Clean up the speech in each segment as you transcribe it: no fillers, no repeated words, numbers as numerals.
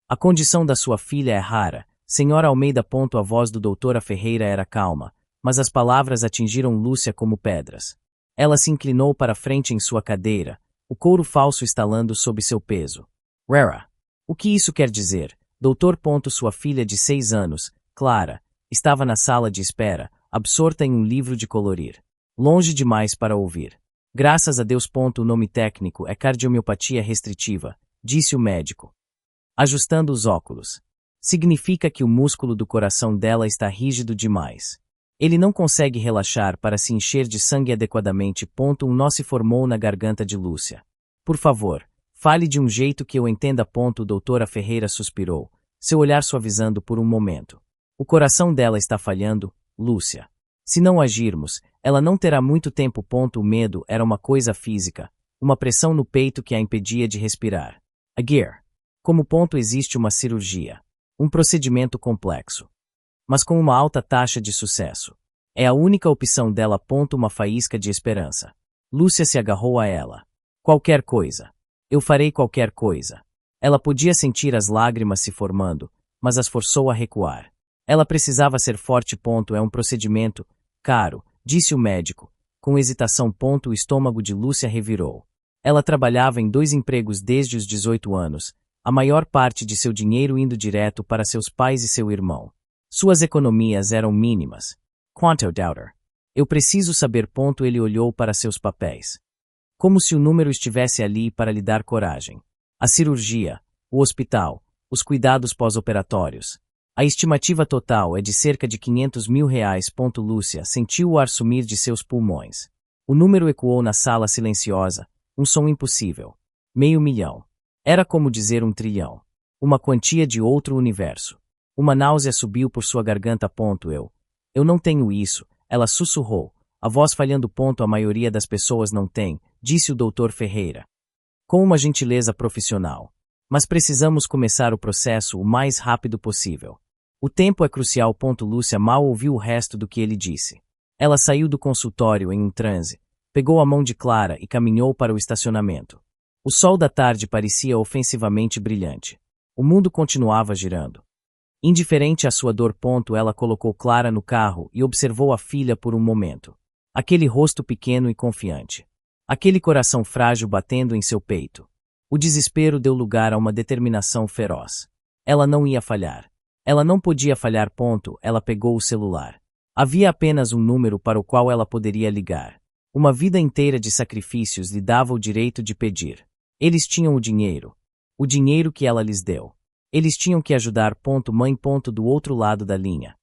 A condição da sua filha é rara, Senhora Almeida. A voz do doutora Ferreira era calma, mas as palavras atingiram Lúcia como pedras. Ela se inclinou para frente em sua cadeira, o couro falso estalando sob seu peso. Rara. O que isso quer dizer? Doutor. Sua filha de 6 anos, Clara, estava na sala de espera, absorta em um livro de colorir. Longe demais para ouvir. Graças a Deus. O nome técnico é cardiomiopatia restritiva, disse o médico, ajustando os óculos. Significa que o músculo do coração dela está rígido demais. Ele não consegue relaxar para se encher de sangue adequadamente. Um nó se formou na garganta de Lúcia. Por favor, fale de um jeito que eu entenda. Doutora Ferreira suspirou, seu olhar suavizando por um momento. O coração dela está falhando, Lúcia. Se não agirmos, ela não terá muito tempo. O medo era uma coisa física, uma pressão no peito que a impedia de respirar. Agir. Como existe uma cirurgia. Um procedimento complexo, mas com uma alta taxa de sucesso. É a única opção dela. Uma faísca de esperança. Lúcia se agarrou a ela. Qualquer coisa. Eu farei qualquer coisa. Ela podia sentir as lágrimas se formando, mas as forçou a recuar. Ela precisava ser forte. É um procedimento caro, disse o médico, com hesitação. O estômago de Lúcia revirou. Ela trabalhava em 2 empregos desde os 18 anos, a maior parte de seu dinheiro indo direto para seus pais e seu irmão. Suas economias eram mínimas. Quanto, Doubter? Eu preciso saber. Ele olhou para seus papéis. Como se o número estivesse ali para lhe dar coragem. A cirurgia, o hospital, os cuidados pós-operatórios. A estimativa total é de cerca de R$500 mil. Lúcia sentiu o ar sumir de seus pulmões. O número ecoou na sala silenciosa, um som impossível. $500 mil. Era como dizer 1 trilhão. Uma quantia de outro universo. Uma náusea subiu por sua garganta. Eu não tenho isso, ela sussurrou, a voz falhando. A maioria das pessoas não tem, disse o doutor Ferreira, com uma gentileza profissional. Mas precisamos começar o processo o mais rápido possível. O tempo é crucial. Lúcia mal ouviu o resto do que ele disse. Ela saiu do consultório em um transe, pegou a mão de Clara e caminhou para o estacionamento. O sol da tarde parecia ofensivamente brilhante. O mundo continuava girando. Indiferente à sua dor. Ela colocou Clara no carro e observou a filha por um momento. Aquele rosto pequeno e confiante. Aquele coração frágil batendo em seu peito. O desespero deu lugar a uma determinação feroz. Ela não ia falhar. Ela não podia falhar. Ela pegou o celular. Havia apenas um número para o qual ela poderia ligar. Uma vida inteira de sacrifícios lhe dava o direito de pedir. Eles tinham o dinheiro. O dinheiro que ela lhes deu. Eles tinham que ajudar. Mãe. Do outro lado da linha.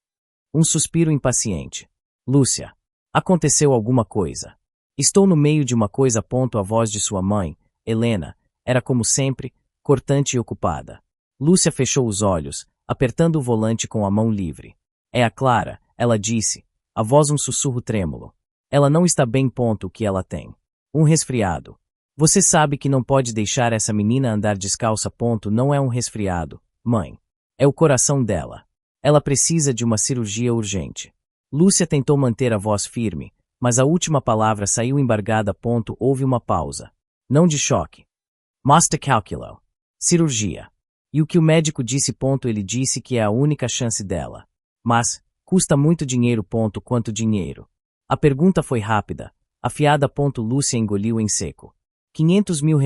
Um suspiro impaciente. Lúcia. Aconteceu alguma coisa. Estou no meio de uma coisa. A voz de sua mãe, Helena, era como sempre, cortante e ocupada. Lúcia fechou os olhos, apertando o volante com a mão livre. É a Clara, ela disse, a voz um sussurro trêmulo. Ela não está bem. O que ela tem? Um resfriado. Você sabe que não pode deixar essa menina andar descalça. Não é um resfriado, mãe. É o coração dela. Ela precisa de uma cirurgia urgente. Lúcia tentou manter a voz firme, mas a última palavra saiu embargada. Houve uma pausa. Não de choque. Masta calculou. Cirurgia. E o que o médico disse? Ele disse que é a única chance dela. Mas, custa muito dinheiro. Quanto dinheiro? A pergunta foi rápida, afiada. Lúcia engoliu em seco. R$500 mil.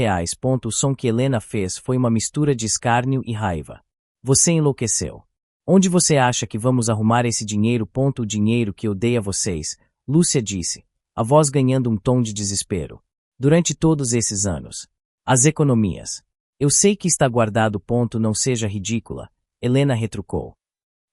O som que Helena fez foi uma mistura de escárnio e raiva. Você enlouqueceu. Onde você acha que vamos arrumar esse dinheiro? O dinheiro que eu dei a vocês, Lúcia disse, a voz ganhando um tom de desespero. Durante todos esses anos. As economias. Eu sei que está guardado. Não seja ridícula, Helena retrucou.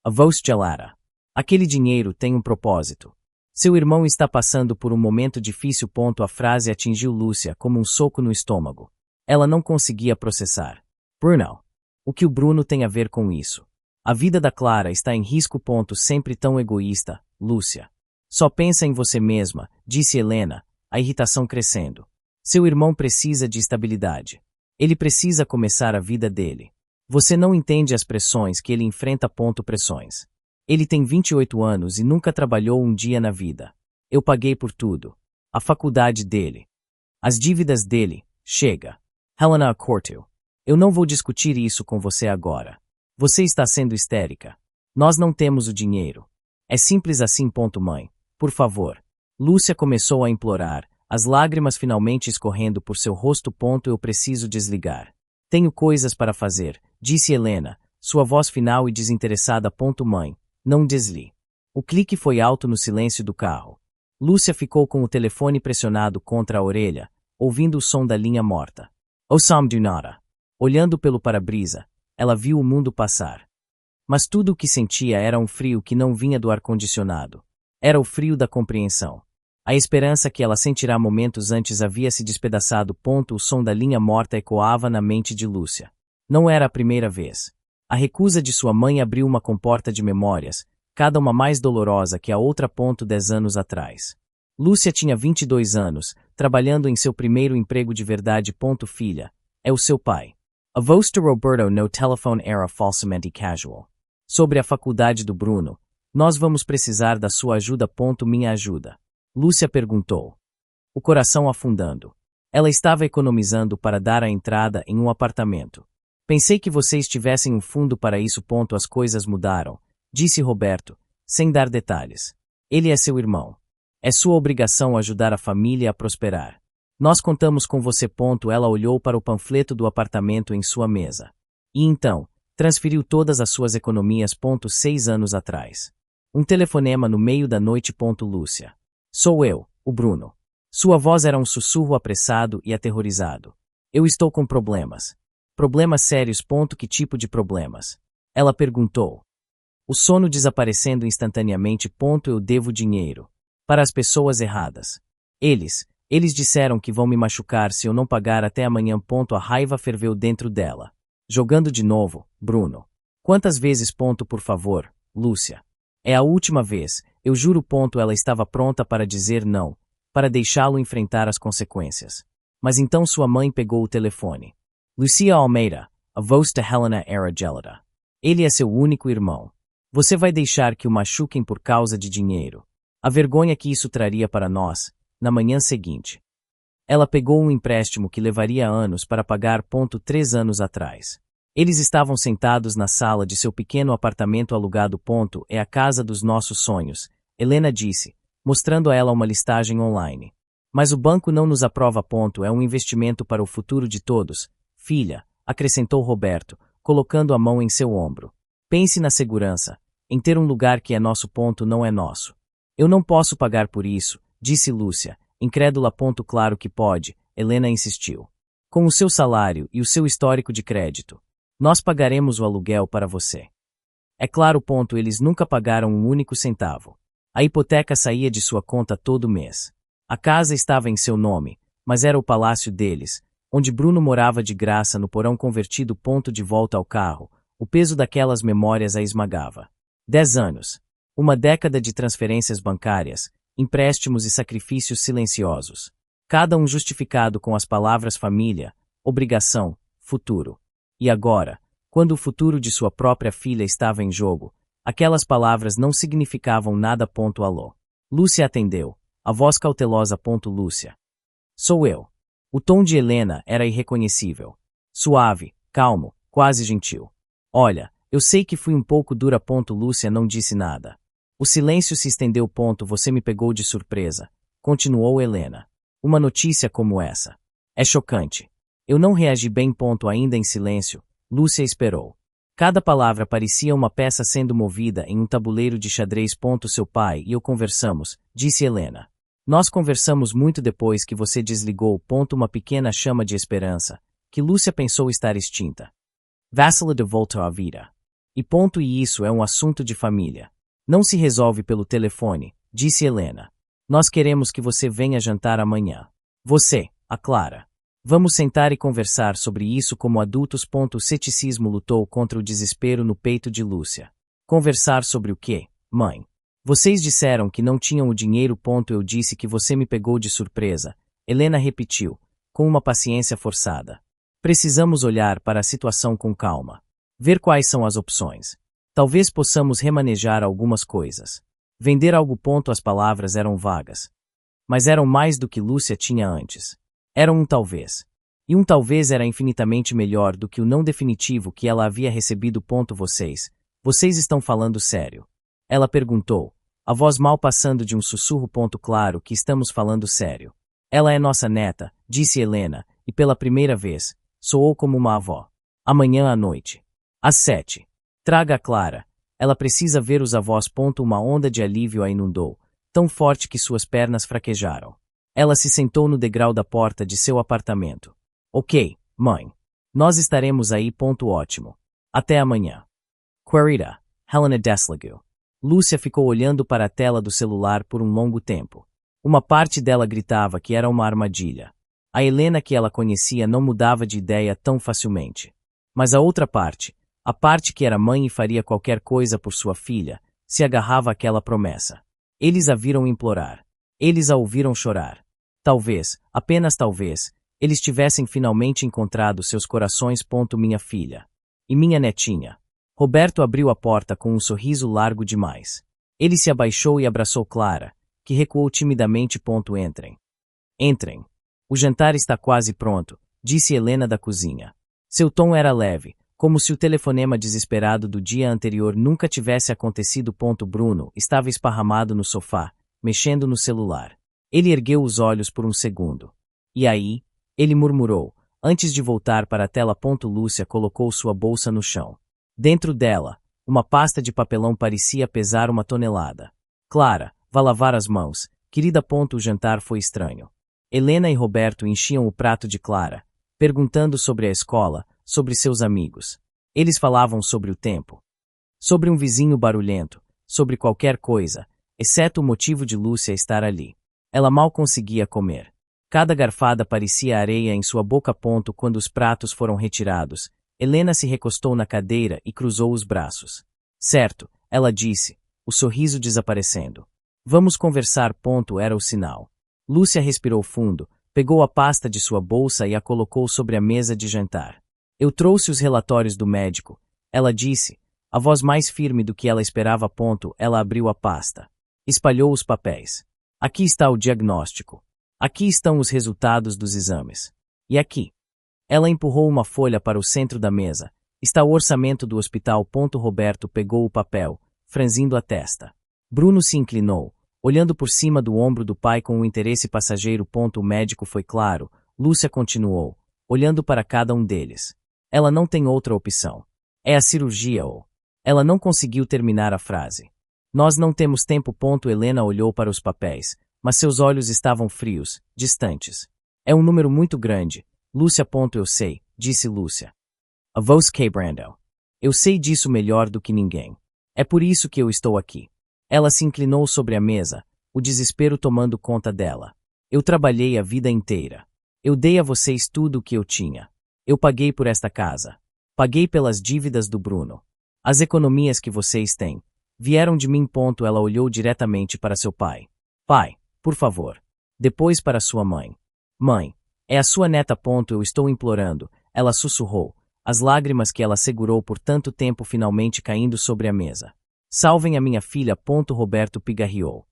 A voz gelada. Aquele dinheiro tem um propósito. Seu irmão está passando por um momento difícil. A frase atingiu Lúcia como um soco no estômago. Ela não conseguia processar. Bruno. O que o Bruno tem a ver com isso? A vida da Clara está em risco. Sempre tão egoísta, Lúcia. Só pensa em você mesma, disse Helena, a irritação crescendo. Seu irmão precisa de estabilidade. Ele precisa começar a vida dele. Você não entende as pressões que ele enfrenta. Pressões. Ele tem 28 anos e nunca trabalhou um dia na vida. Eu paguei por tudo. A faculdade dele. As dívidas dele. Chega. Helena acortou. Eu não vou discutir isso com você agora. Você está sendo histérica. Nós não temos o dinheiro. É simples assim. Mãe. Por favor. Lúcia começou a implorar, as lágrimas finalmente escorrendo por seu rosto. Eu preciso desligar. Tenho coisas para fazer, disse Helena, sua voz final e desinteressada. Mãe, não desligue. O clique foi alto no silêncio do carro. Lúcia ficou com o telefone pressionado contra a orelha, ouvindo o som da linha morta. O som de nada. Olhando pelo para-brisa, ela viu o mundo passar. Mas tudo o que sentia era um frio que não vinha do ar-condicionado. Era o frio da compreensão. A esperança que ela sentirá momentos antes havia se despedaçado. O som da linha morta ecoava na mente de Lúcia. Não era a primeira vez. A recusa de sua mãe abriu uma comporta de memórias, cada uma mais dolorosa que a outra. 10 anos atrás. Lúcia tinha 22 anos, trabalhando em seu primeiro emprego de verdade. Filha, é o seu pai. A voz de Roberto no telefone era falsamente casual. Sobre a faculdade do Bruno. Nós vamos precisar da sua ajuda. Minha ajuda? Lúcia perguntou. O coração afundando. Ela estava economizando para dar a entrada em um apartamento. Pensei que vocês tivessem um fundo para isso. As coisas mudaram, disse Roberto, sem dar detalhes. Ele é seu irmão. É sua obrigação ajudar a família a prosperar. Nós contamos com você. Ela olhou para o panfleto do apartamento em sua mesa. E então, transferiu todas as suas economias. 6 anos atrás. Um telefonema no meio da noite. Lúcia. Sou eu, o Bruno. Sua voz era um sussurro apressado e aterrorizado. Eu estou com problemas. Problemas sérios. Que tipo de problemas? Ela perguntou. O sono desaparecendo instantaneamente. Eu devo dinheiro. Para as pessoas erradas. Eles disseram que vão me machucar se eu não pagar até amanhã. A raiva ferveu dentro dela. Jogando de novo, Bruno. Quantas vezes? Por favor, Lúcia. É a última vez, eu juro. Ela estava pronta para dizer não, para deixá-lo enfrentar as consequências. Mas então sua mãe pegou o telefone. Lucia Almeida, a voz de Helena era gélida. Ele é seu único irmão. Você vai deixar que o machuquem por causa de dinheiro. A vergonha que isso traria para nós, na manhã seguinte. Ela pegou um empréstimo que levaria anos para pagar. 3 anos atrás. Eles estavam sentados na sala de seu pequeno apartamento alugado. É a casa dos nossos sonhos, Helena disse, mostrando a ela uma listagem online. Mas o banco não nos aprova. É um investimento para o futuro de todos, filha, acrescentou Roberto, colocando a mão em seu ombro. Pense na segurança, em ter um lugar que é nosso. Não é nosso. Eu não posso pagar por isso, disse Lúcia, incrédula. Claro que pode, Helena insistiu. Com o seu salário e o seu histórico de crédito. Nós pagaremos o aluguel para você. É claro. Eles nunca pagaram um único centavo. A hipoteca saía de sua conta todo mês. A casa estava em seu nome, mas era o palácio deles, onde Bruno morava de graça no porão convertido. De volta ao carro, o peso daquelas memórias a esmagava. 10 anos. Uma década de transferências bancárias, empréstimos e sacrifícios silenciosos. Cada um justificado com as palavras família, obrigação, futuro. E agora, quando o futuro de sua própria filha estava em jogo, aquelas palavras não significavam nada. Alô. Lúcia atendeu, a voz cautelosa. Lúcia. Sou eu. O tom de Helena era irreconhecível. Suave, calmo, quase gentil. Olha, eu sei que fui um pouco dura. Lúcia não disse nada. O silêncio se estendeu. Você me pegou de surpresa, continuou Helena. Uma notícia como essa. É chocante. Eu não reagi bem. Ainda em silêncio, Lúcia esperou. Cada palavra parecia uma peça sendo movida em um tabuleiro de xadrez. Seu pai e eu conversamos, disse Helena. Nós conversamos muito depois que você desligou. Uma pequena chama de esperança, que Lúcia pensou estar extinta. Vassila de volta à vida. E isso é um assunto de família. Não se resolve pelo telefone, disse Helena. Nós queremos que você venha jantar amanhã. Você, a Clara. Vamos sentar e conversar sobre isso como adultos. O ceticismo lutou contra o desespero no peito de Lúcia. Conversar sobre o quê, mãe? Vocês disseram que não tinham o dinheiro. Eu disse que você me pegou de surpresa, Helena repetiu, com uma paciência forçada. Precisamos olhar para a situação com calma. Ver quais são as opções. Talvez possamos remanejar algumas coisas. Vender algo. As palavras eram vagas. Mas eram mais do que Lúcia tinha antes. Eram um talvez. E um talvez era infinitamente melhor do que o não definitivo que ela havia recebido. Vocês estão falando sério? Ela perguntou, a voz mal passando de um sussurro. Claro que estamos falando sério. Ela é nossa neta, disse Helena, e pela primeira vez, soou como uma avó. Amanhã à noite. Às 7. Traga a Clara. Ela precisa ver os avós. Uma onda de alívio a inundou, tão forte que suas pernas fraquejaram. Ela se sentou no degrau da porta de seu apartamento. Ok, mãe. Nós estaremos aí. Ótimo. Até amanhã. Querida, Helena desligou. Lúcia ficou olhando para a tela do celular por um longo tempo. Uma parte dela gritava que era uma armadilha. A Helena que ela conhecia não mudava de ideia tão facilmente. Mas a outra parte, a parte que era mãe e faria qualquer coisa por sua filha, se agarrava àquela promessa. Eles a viram implorar. Eles a ouviram chorar. Talvez, apenas talvez, eles tivessem finalmente encontrado seus corações. Minha filha. E minha netinha. Roberto abriu a porta com um sorriso largo demais. Ele se abaixou e abraçou Clara, que recuou timidamente. Entrem. Entrem. O jantar está quase pronto, disse Helena da cozinha. Seu tom era leve, como se o telefonema desesperado do dia anterior nunca tivesse acontecido. Bruno estava esparramado no sofá, mexendo no celular. Ele ergueu os olhos por um segundo. E aí? Ele murmurou, antes de voltar para a tela. Lúcia colocou sua bolsa no chão. Dentro dela, uma pasta de papelão parecia pesar 1 tonelada. Clara, vá lavar as mãos, querida. O jantar foi estranho. Helena e Roberto enchiam o prato de Clara, perguntando sobre a escola, sobre seus amigos. Eles falavam sobre o tempo. Sobre um vizinho barulhento, sobre qualquer coisa, exceto o motivo de Lúcia estar ali. Ela mal conseguia comer. Cada garfada parecia areia em sua boca. Quando os pratos foram retirados, Helena se recostou na cadeira e cruzou os braços. Certo, ela disse, o sorriso desaparecendo. Vamos conversar. Era o sinal. Lúcia respirou fundo, pegou a pasta de sua bolsa e a colocou sobre a mesa de jantar. Eu trouxe os relatórios do médico, ela disse, a voz mais firme do que ela esperava. Ela abriu a pasta. Espalhou os papéis. Aqui está o diagnóstico. Aqui estão os resultados dos exames. E aqui? Ela empurrou uma folha para o centro da mesa. Está o orçamento do hospital. Roberto pegou o papel, franzindo a testa. Bruno se inclinou, olhando por cima do ombro do pai com um interesse passageiro. O médico foi claro. Lúcia continuou, olhando para cada um deles. Ela não tem outra opção. É a cirurgia ou... Ela não conseguiu terminar a frase. Nós não temos tempo. Helena olhou para os papéis, mas seus olhos estavam frios, distantes. É um número muito grande. Lúcia. Eu sei, disse Lúcia. A voz quebrando. Eu sei disso melhor do que ninguém. É por isso que eu estou aqui. Ela se inclinou sobre a mesa, o desespero tomando conta dela. Eu trabalhei a vida inteira. Eu dei a vocês tudo o que eu tinha. Eu paguei por esta casa. Paguei pelas dívidas do Bruno. As economias que vocês têm vieram de mim. Ela olhou diretamente para seu pai. Pai, por favor. Depois para sua mãe. Mãe, é a sua neta. Eu estou implorando, ela sussurrou, as lágrimas que ela segurou por tanto tempo finalmente caindo sobre a mesa. Salvem a minha filha. Roberto pigarreou,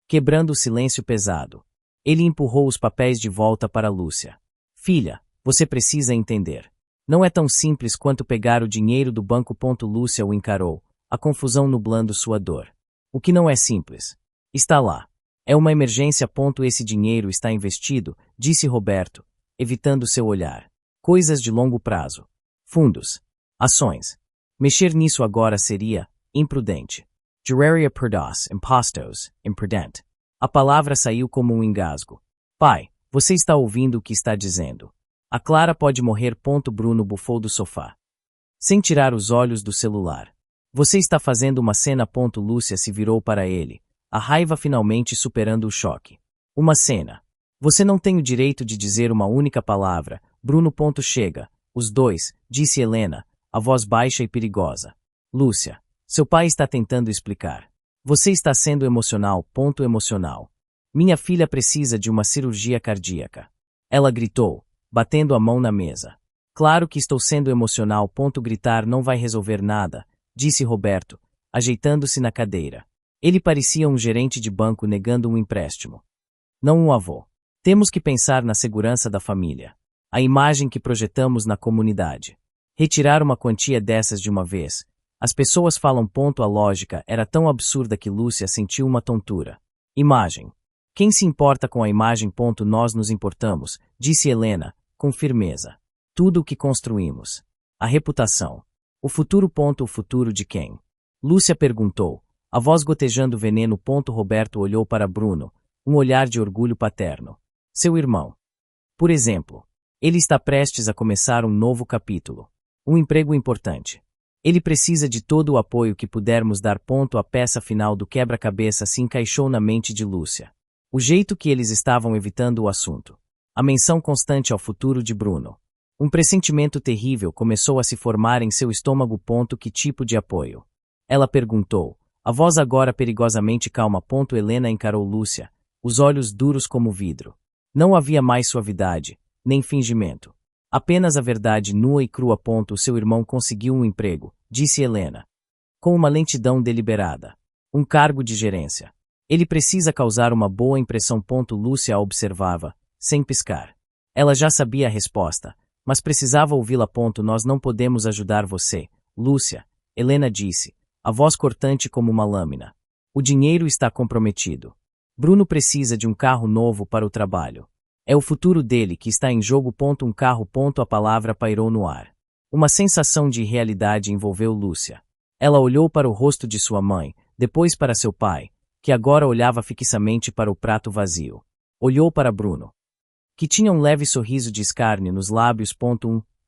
quebrando o silêncio pesado. Ele empurrou os papéis de volta para Lúcia. Filha, você precisa entender. Não é tão simples quanto pegar o dinheiro do banco. Lúcia o encarou, a confusão nublando sua dor. O que não é simples? Está lá. É uma emergência. Esse dinheiro está investido, disse Roberto, evitando seu olhar. Coisas de longo prazo. Fundos. Ações. Mexer nisso agora seria imprudente. Jureria perdos, impostos, imprudente. A palavra saiu como um engasgo. Pai, você está ouvindo o que está dizendo? A Clara pode morrer. Bruno bufou do sofá, sem tirar os olhos do celular. Você está fazendo uma cena. Lúcia se virou para ele, a raiva finalmente superando o choque. Uma cena. Você não tem o direito de dizer uma única palavra. Bruno. Chega. Os dois, disse Helena, a voz baixa e perigosa. Lúcia, seu pai está tentando explicar. Você está sendo emocional. Emocional. Minha filha precisa de uma cirurgia cardíaca. Ela gritou, batendo a mão na mesa. Claro que estou sendo emocional. Gritar não vai resolver nada, disse Roberto, ajeitando-se na cadeira. Ele parecia um gerente de banco negando um empréstimo. Não um avô. Temos que pensar na segurança da família. A imagem que projetamos na comunidade. Retirar uma quantia dessas de uma vez. As pessoas falam. A lógica era tão absurda que Lúcia sentiu uma tontura. Imagem. Quem se importa com a imagem? Nós nos importamos, disse Helena, com firmeza. Tudo o que construímos. A reputação. O futuro. O futuro de quem? Lúcia perguntou, a voz gotejando veneno. Roberto olhou para Bruno, um olhar de orgulho paterno. Seu irmão. Por exemplo. Ele está prestes a começar um novo capítulo. Um emprego importante. Ele precisa de todo o apoio que pudermos dar. A peça final do quebra-cabeça se encaixou na mente de Lúcia. O jeito que eles estavam evitando o assunto. A menção constante ao futuro de Bruno. Um pressentimento terrível começou a se formar em seu estômago. Que tipo de apoio? Ela perguntou, a voz agora perigosamente calma. Helena encarou Lúcia, os olhos duros como vidro. Não havia mais suavidade, nem fingimento. Apenas a verdade nua e crua. O seu irmão conseguiu um emprego, disse Helena. Com uma lentidão deliberada. Um cargo de gerência. Ele precisa causar uma boa impressão. Lúcia a observava, sem piscar. Ela já sabia a resposta, mas precisava ouvi-la. Nós não podemos ajudar você, Lúcia, Helena disse, a voz cortante como uma lâmina. O dinheiro está comprometido. Bruno precisa de um carro novo para o trabalho. É o futuro dele que está em jogo. Um carro. A palavra pairou no ar. Uma sensação de irrealidade envolveu Lúcia. Ela olhou para o rosto de sua mãe, depois para seu pai, que agora olhava fixamente para o prato vazio. Olhou para Bruno, que tinha um leve sorriso de escárnio nos lábios.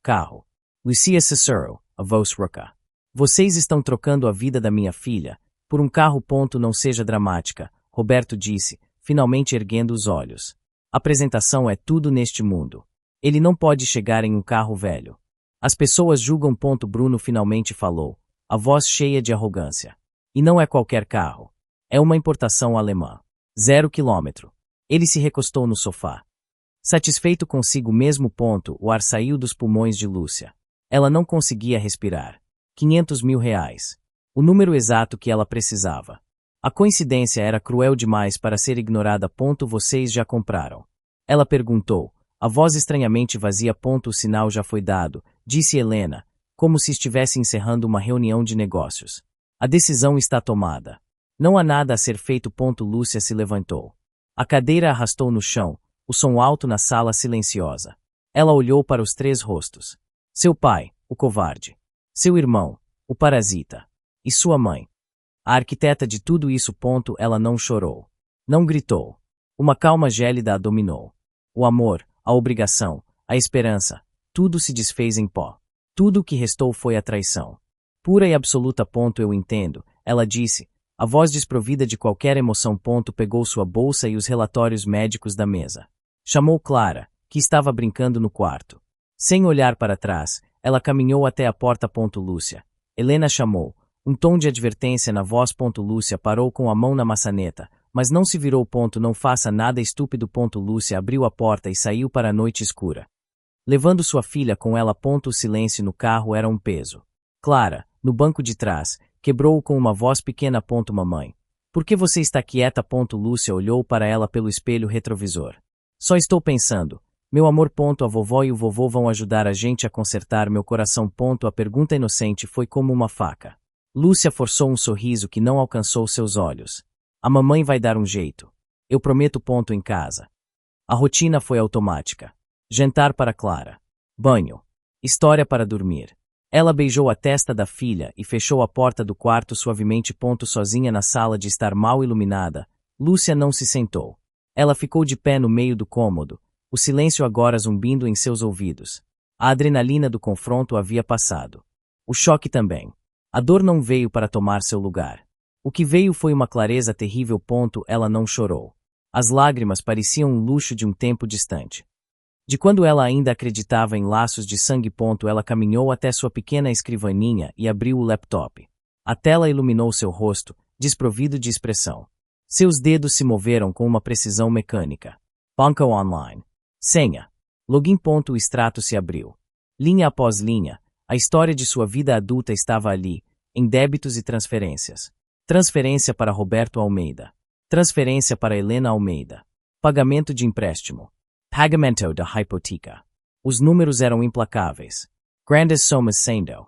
Carro. Lucia Cicero, a voz rouca. Vocês estão trocando a vida da minha filha por um carro. Não seja dramática, Roberto disse, finalmente erguendo os olhos. Apresentação é tudo neste mundo. Ele não pode chegar em um carro velho. As pessoas julgam. Bruno finalmente falou, a voz cheia de arrogância. E não é qualquer carro. É uma importação alemã. 0 km. Ele se recostou no sofá. Satisfeito consigo mesmo. O ar saiu dos pulmões de Lúcia. Ela não conseguia respirar. 500 mil reais. O número exato que ela precisava. A coincidência era cruel demais para ser ignorada. Vocês já compraram? Ela perguntou, a voz estranhamente vazia. O sinal já foi dado, disse Helena, como se estivesse encerrando uma reunião de negócios. A decisão está tomada. Não há nada a ser feito. Lúcia se levantou. A cadeira arrastou no chão, o som alto na sala silenciosa. Ela olhou para os 3 rostos. Seu pai, o covarde. Seu irmão, o parasita. E sua mãe. A arquiteta de tudo isso. Ela não chorou. Não gritou. Uma calma gélida a dominou. O amor, a obrigação, a esperança, tudo se desfez em pó. Tudo o que restou foi a traição. Pura e absoluta. Eu entendo, ela disse, a voz desprovida de qualquer emoção. Pegou sua bolsa e os relatórios médicos da mesa. Chamou Clara, que estava brincando no quarto. Sem olhar para trás, ela caminhou até a porta. Lúcia. Helena chamou. Um tom de advertência na voz. Lúcia parou com a mão na maçaneta, mas não se virou. Não faça nada estúpido. Lúcia abriu a porta e saiu para a noite escura. Levando sua filha com ela. O silêncio no carro era um peso. Clara, no banco de trás, quebrou-o com uma voz pequena. Mamãe. Por que você está quieta? Lúcia olhou para ela pelo espelho retrovisor. Só estou pensando. Meu amor. A vovó e o vovô vão ajudar a gente a consertar meu coração. A pergunta inocente foi como uma faca. Lúcia forçou um sorriso que não alcançou seus olhos. A mamãe vai dar um jeito. Eu prometo. Em casa. A rotina foi automática. Jantar para Clara. Banho. História para dormir. Ela beijou a testa da filha e fechou a porta do quarto suavemente. Sozinha na sala de estar mal iluminada, Lúcia não se sentou. Ela ficou de pé no meio do cômodo, o silêncio agora zumbindo em seus ouvidos. A adrenalina do confronto havia passado. O choque também. A dor não veio para tomar seu lugar. O que veio foi uma clareza terrível. Ela não chorou. As lágrimas pareciam um luxo de um tempo distante. De quando ela ainda acreditava em laços de sangue. Ela caminhou até sua pequena escrivaninha e abriu o laptop. A tela iluminou seu rosto, desprovido de expressão. Seus dedos se moveram com uma precisão mecânica. Banco online. Senha. Login. O extrato se abriu. Linha após linha, a história de sua vida adulta estava ali, em débitos e transferências. Transferência para Roberto Almeida. Transferência para Helena Almeida. Pagamento de empréstimo. Pagamento da hipoteca. Os números eram implacáveis. Grandes somas sendo.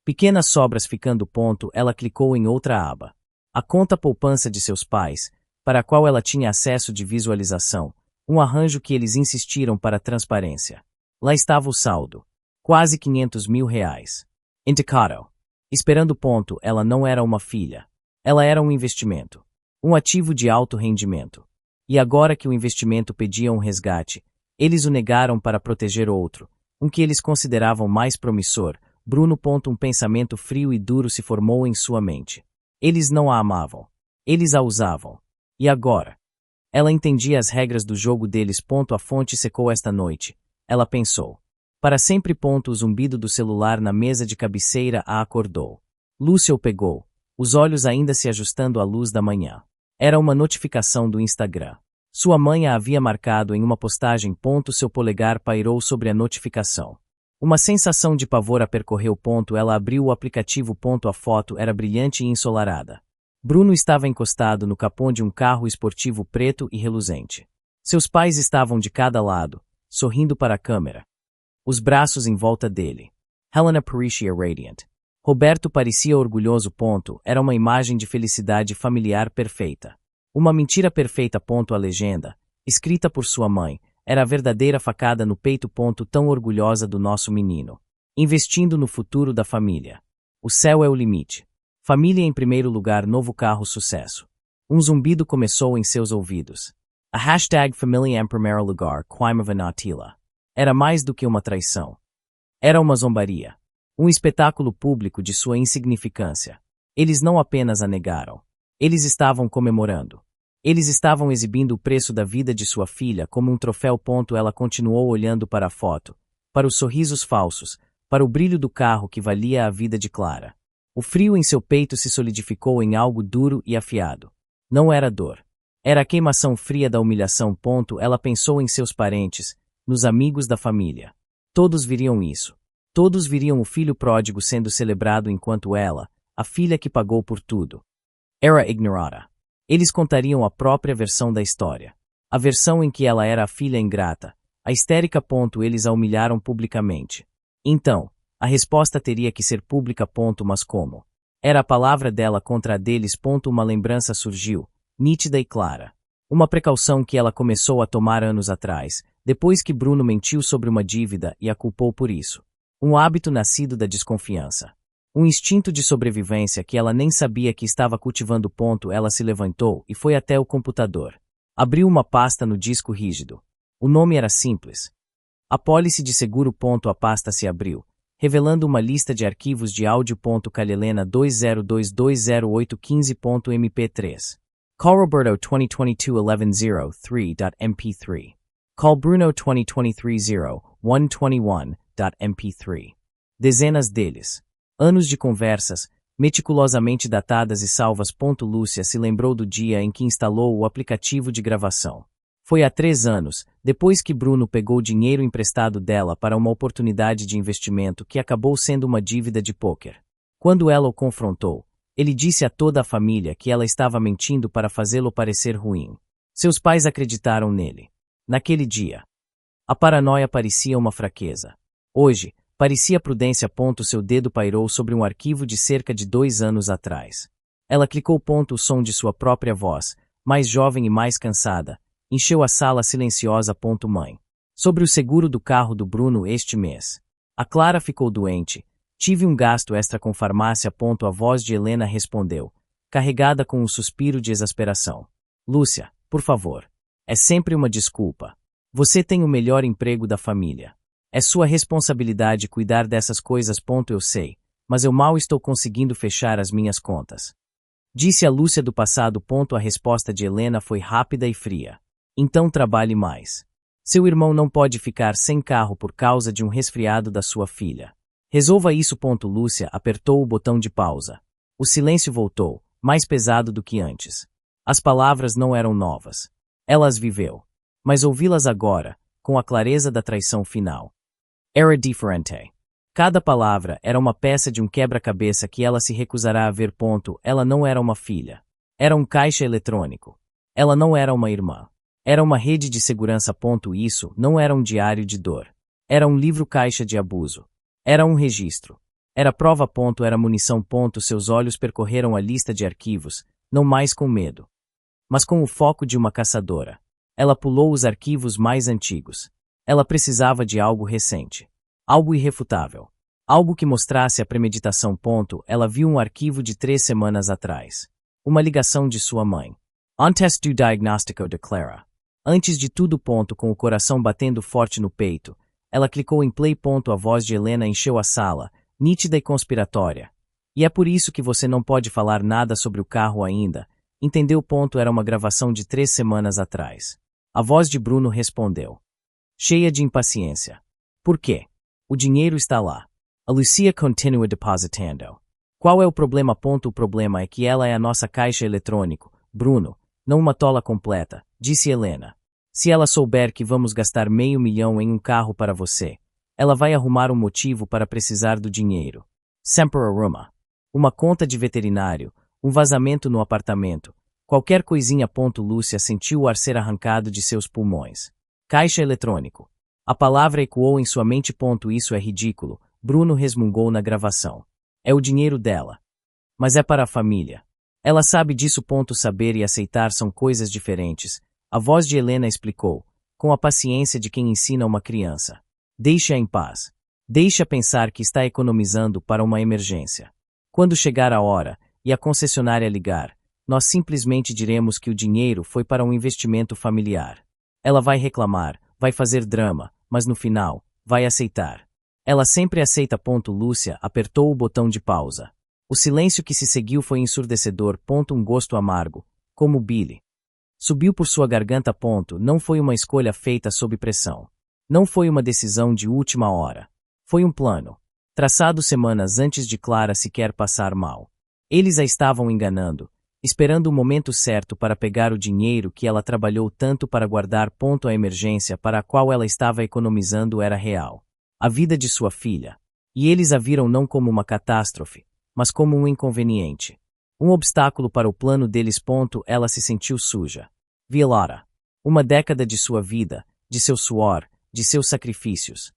Pequenas sobras ficando ponto, ela clicou em outra aba. A conta poupança de seus pais, para a qual ela tinha acesso de visualização, um arranjo que eles insistiram para transparência. Lá estava o saldo. Quase R$ 500.000. Indicado. Esperando ponto, ela não era uma filha. Ela era um investimento. Um ativo de alto rendimento. E agora que o investimento pedia um resgate, eles o negaram para proteger outro, um que eles consideravam mais promissor. Bruno. Um pensamento frio e duro se formou em sua mente. Eles não a amavam. Eles a usavam. E agora? Ela entendia as regras do jogo deles. A fonte secou esta noite. Ela pensou. Para sempre. O zumbido do celular na mesa de cabeceira a acordou. Lúcia o pegou, os olhos ainda se ajustando à luz da manhã. Era uma notificação do Instagram. Sua mãe a havia marcado em uma postagem. Seu polegar pairou sobre a notificação. Uma sensação de pavor a percorreu. Ela abriu o aplicativo. A foto era brilhante e ensolarada. Bruno estava encostado no capô de um carro esportivo preto e reluzente. Seus pais estavam de cada lado, sorrindo para a câmera. Os braços em volta dele. Helena parecia radiant. Roberto parecia orgulhoso. Era uma imagem de felicidade familiar perfeita. Uma mentira perfeita. A legenda, escrita por sua mãe, era a verdadeira facada no peito. Tão orgulhosa do nosso menino. Investindo no futuro da família. O céu é o limite. Família em primeiro lugar. Novo carro sucesso. Um zumbido começou em seus ouvidos. A hashtag família em primeiro lugar. Quaimava Natila. Era mais do que uma traição. Era uma zombaria. Um espetáculo público de sua insignificância. Eles não apenas a negaram. Eles estavam comemorando. Eles estavam exibindo o preço da vida de sua filha como um troféu. Ela continuou olhando para a foto, para os sorrisos falsos, para o brilho do carro que valia a vida de Clara. O frio em seu peito se solidificou em algo duro e afiado. Não era dor. Era a queimação fria da humilhação. Ela pensou em seus parentes, nos amigos da família. Todos viriam isso. Todos viriam o filho pródigo sendo celebrado enquanto ela, a filha que pagou por tudo, era ignorada. Eles contariam a própria versão da história. A versão em que ela era a filha ingrata, a histérica. Eles a humilharam publicamente. Então, a resposta teria que ser pública. Mas como? Era a palavra dela contra a deles. Uma lembrança surgiu, nítida e clara. Uma precaução que ela começou a tomar anos atrás, depois que Bruno mentiu sobre uma dívida e a culpou por isso. Um hábito nascido da desconfiança. Um instinto de sobrevivência que ela nem sabia que estava cultivando. Ela se levantou e foi até o computador. Abriu uma pasta no disco rígido. O nome era simples. Apólice de seguro. A pasta se abriu, revelando uma lista de arquivos de áudio. Calhelena 20220815.mp3. Call Roberto 2022-1103.mp3. Call Bruno 2023-0121.mp3. Dezenas deles. Anos de conversas, meticulosamente datadas e salvas. Lúcia se lembrou do dia em que instalou o aplicativo de gravação. Foi há 3 anos, depois que Bruno pegou dinheiro emprestado dela para uma oportunidade de investimento que acabou sendo uma dívida de pôquer. Quando ela o confrontou, ele disse a toda a família que ela estava mentindo para fazê-lo parecer ruim. Seus pais acreditaram nele. Naquele dia, a paranoia parecia uma fraqueza. Hoje, parecia prudência. Seu dedo pairou sobre um arquivo de cerca de 2 anos atrás. Ela clicou. O som de sua própria voz, mais jovem e mais cansada, encheu a sala silenciosa. Mãe. Sobre o seguro do carro do Bruno este mês. A Clara ficou doente. Tive um gasto extra com farmácia. A voz de Helena respondeu, carregada com um suspiro de exasperação. Lúcia, por favor. É sempre uma desculpa. Você tem o melhor emprego da família. É sua responsabilidade cuidar dessas coisas. Eu sei, mas eu mal estou conseguindo fechar as minhas contas. Disse a Lúcia do passado. A resposta de Helena foi rápida e fria. Então trabalhe mais. Seu irmão não pode ficar sem carro por causa de um resfriado da sua filha. Resolva isso. Lúcia apertou o botão de pausa. O silêncio voltou, mais pesado do que antes. As palavras não eram novas. Ela as viveu. Mas ouvi-las agora, com a clareza da traição final. Era diferente. Cada palavra era uma peça de um quebra-cabeça que ela se recusará a ver. Ela não era uma filha. Era um caixa eletrônico. Ela não era uma irmã. Era uma rede de segurança. Isso não era um diário de dor. Era um livro-caixa de abuso. Era um registro. Era prova. Era munição. Seus olhos percorreram a lista de arquivos, não mais com medo, mas com o foco de uma caçadora. Ela pulou os arquivos mais antigos. Ela precisava de algo recente. Algo irrefutável. Algo que mostrasse a premeditação. Ela viu um arquivo de 3 semanas atrás. Uma ligação de sua mãe. Antes do diagnóstico declara. Antes de tudo. Com o coração batendo forte no peito, ela clicou em play. A voz de Helena encheu a sala, nítida e conspiratória. E é por isso que você não pode falar nada sobre o carro ainda. Entendeu? Era uma gravação de 3 semanas atrás. A voz de Bruno respondeu, cheia de impaciência. Por quê? O dinheiro está lá. A Lucia continua depositando. Qual é o problema? O problema é que ela é a nossa caixa eletrônico, Bruno, não uma tola completa, disse Helena. Se ela souber que vamos gastar $500 mil em um carro para você, ela vai arrumar um motivo para precisar do dinheiro. Sempre arruma. Uma conta de veterinário, um vazamento no apartamento, qualquer coisinha. Lúcia sentiu o ar ser arrancado de seus pulmões. Caixa eletrônico. A palavra ecoou em sua mente. Isso é ridículo, Bruno resmungou na gravação. É o dinheiro dela. Mas é para a família. Ela sabe disso. Saber e aceitar são coisas diferentes. A voz de Helena explicou, com a paciência de quem ensina uma criança. Deixe-a em paz. Deixe-a pensar que está economizando para uma emergência. Quando chegar a hora, e a concessionária ligar, nós simplesmente diremos que o dinheiro foi para um investimento familiar. Ela vai reclamar, vai fazer drama, mas no final, vai aceitar. Ela sempre aceita. Lúcia apertou o botão de pausa. O silêncio que se seguiu foi ensurdecedor. Um gosto amargo, como Billy. Subiu por sua garganta. Não foi uma escolha feita sob pressão. Não foi uma decisão de última hora. Foi um plano, traçado semanas antes de Clara sequer passar mal. Eles a estavam enganando, esperando o momento certo para pegar o dinheiro que ela trabalhou tanto para guardar. A emergência para a qual ela estava economizando era real. A vida de sua filha. E eles a viram não como uma catástrofe, mas como um inconveniente. Um obstáculo para o plano deles. Ela se sentiu suja. Violada. Uma década de sua vida, de seu suor, de seus sacrifícios.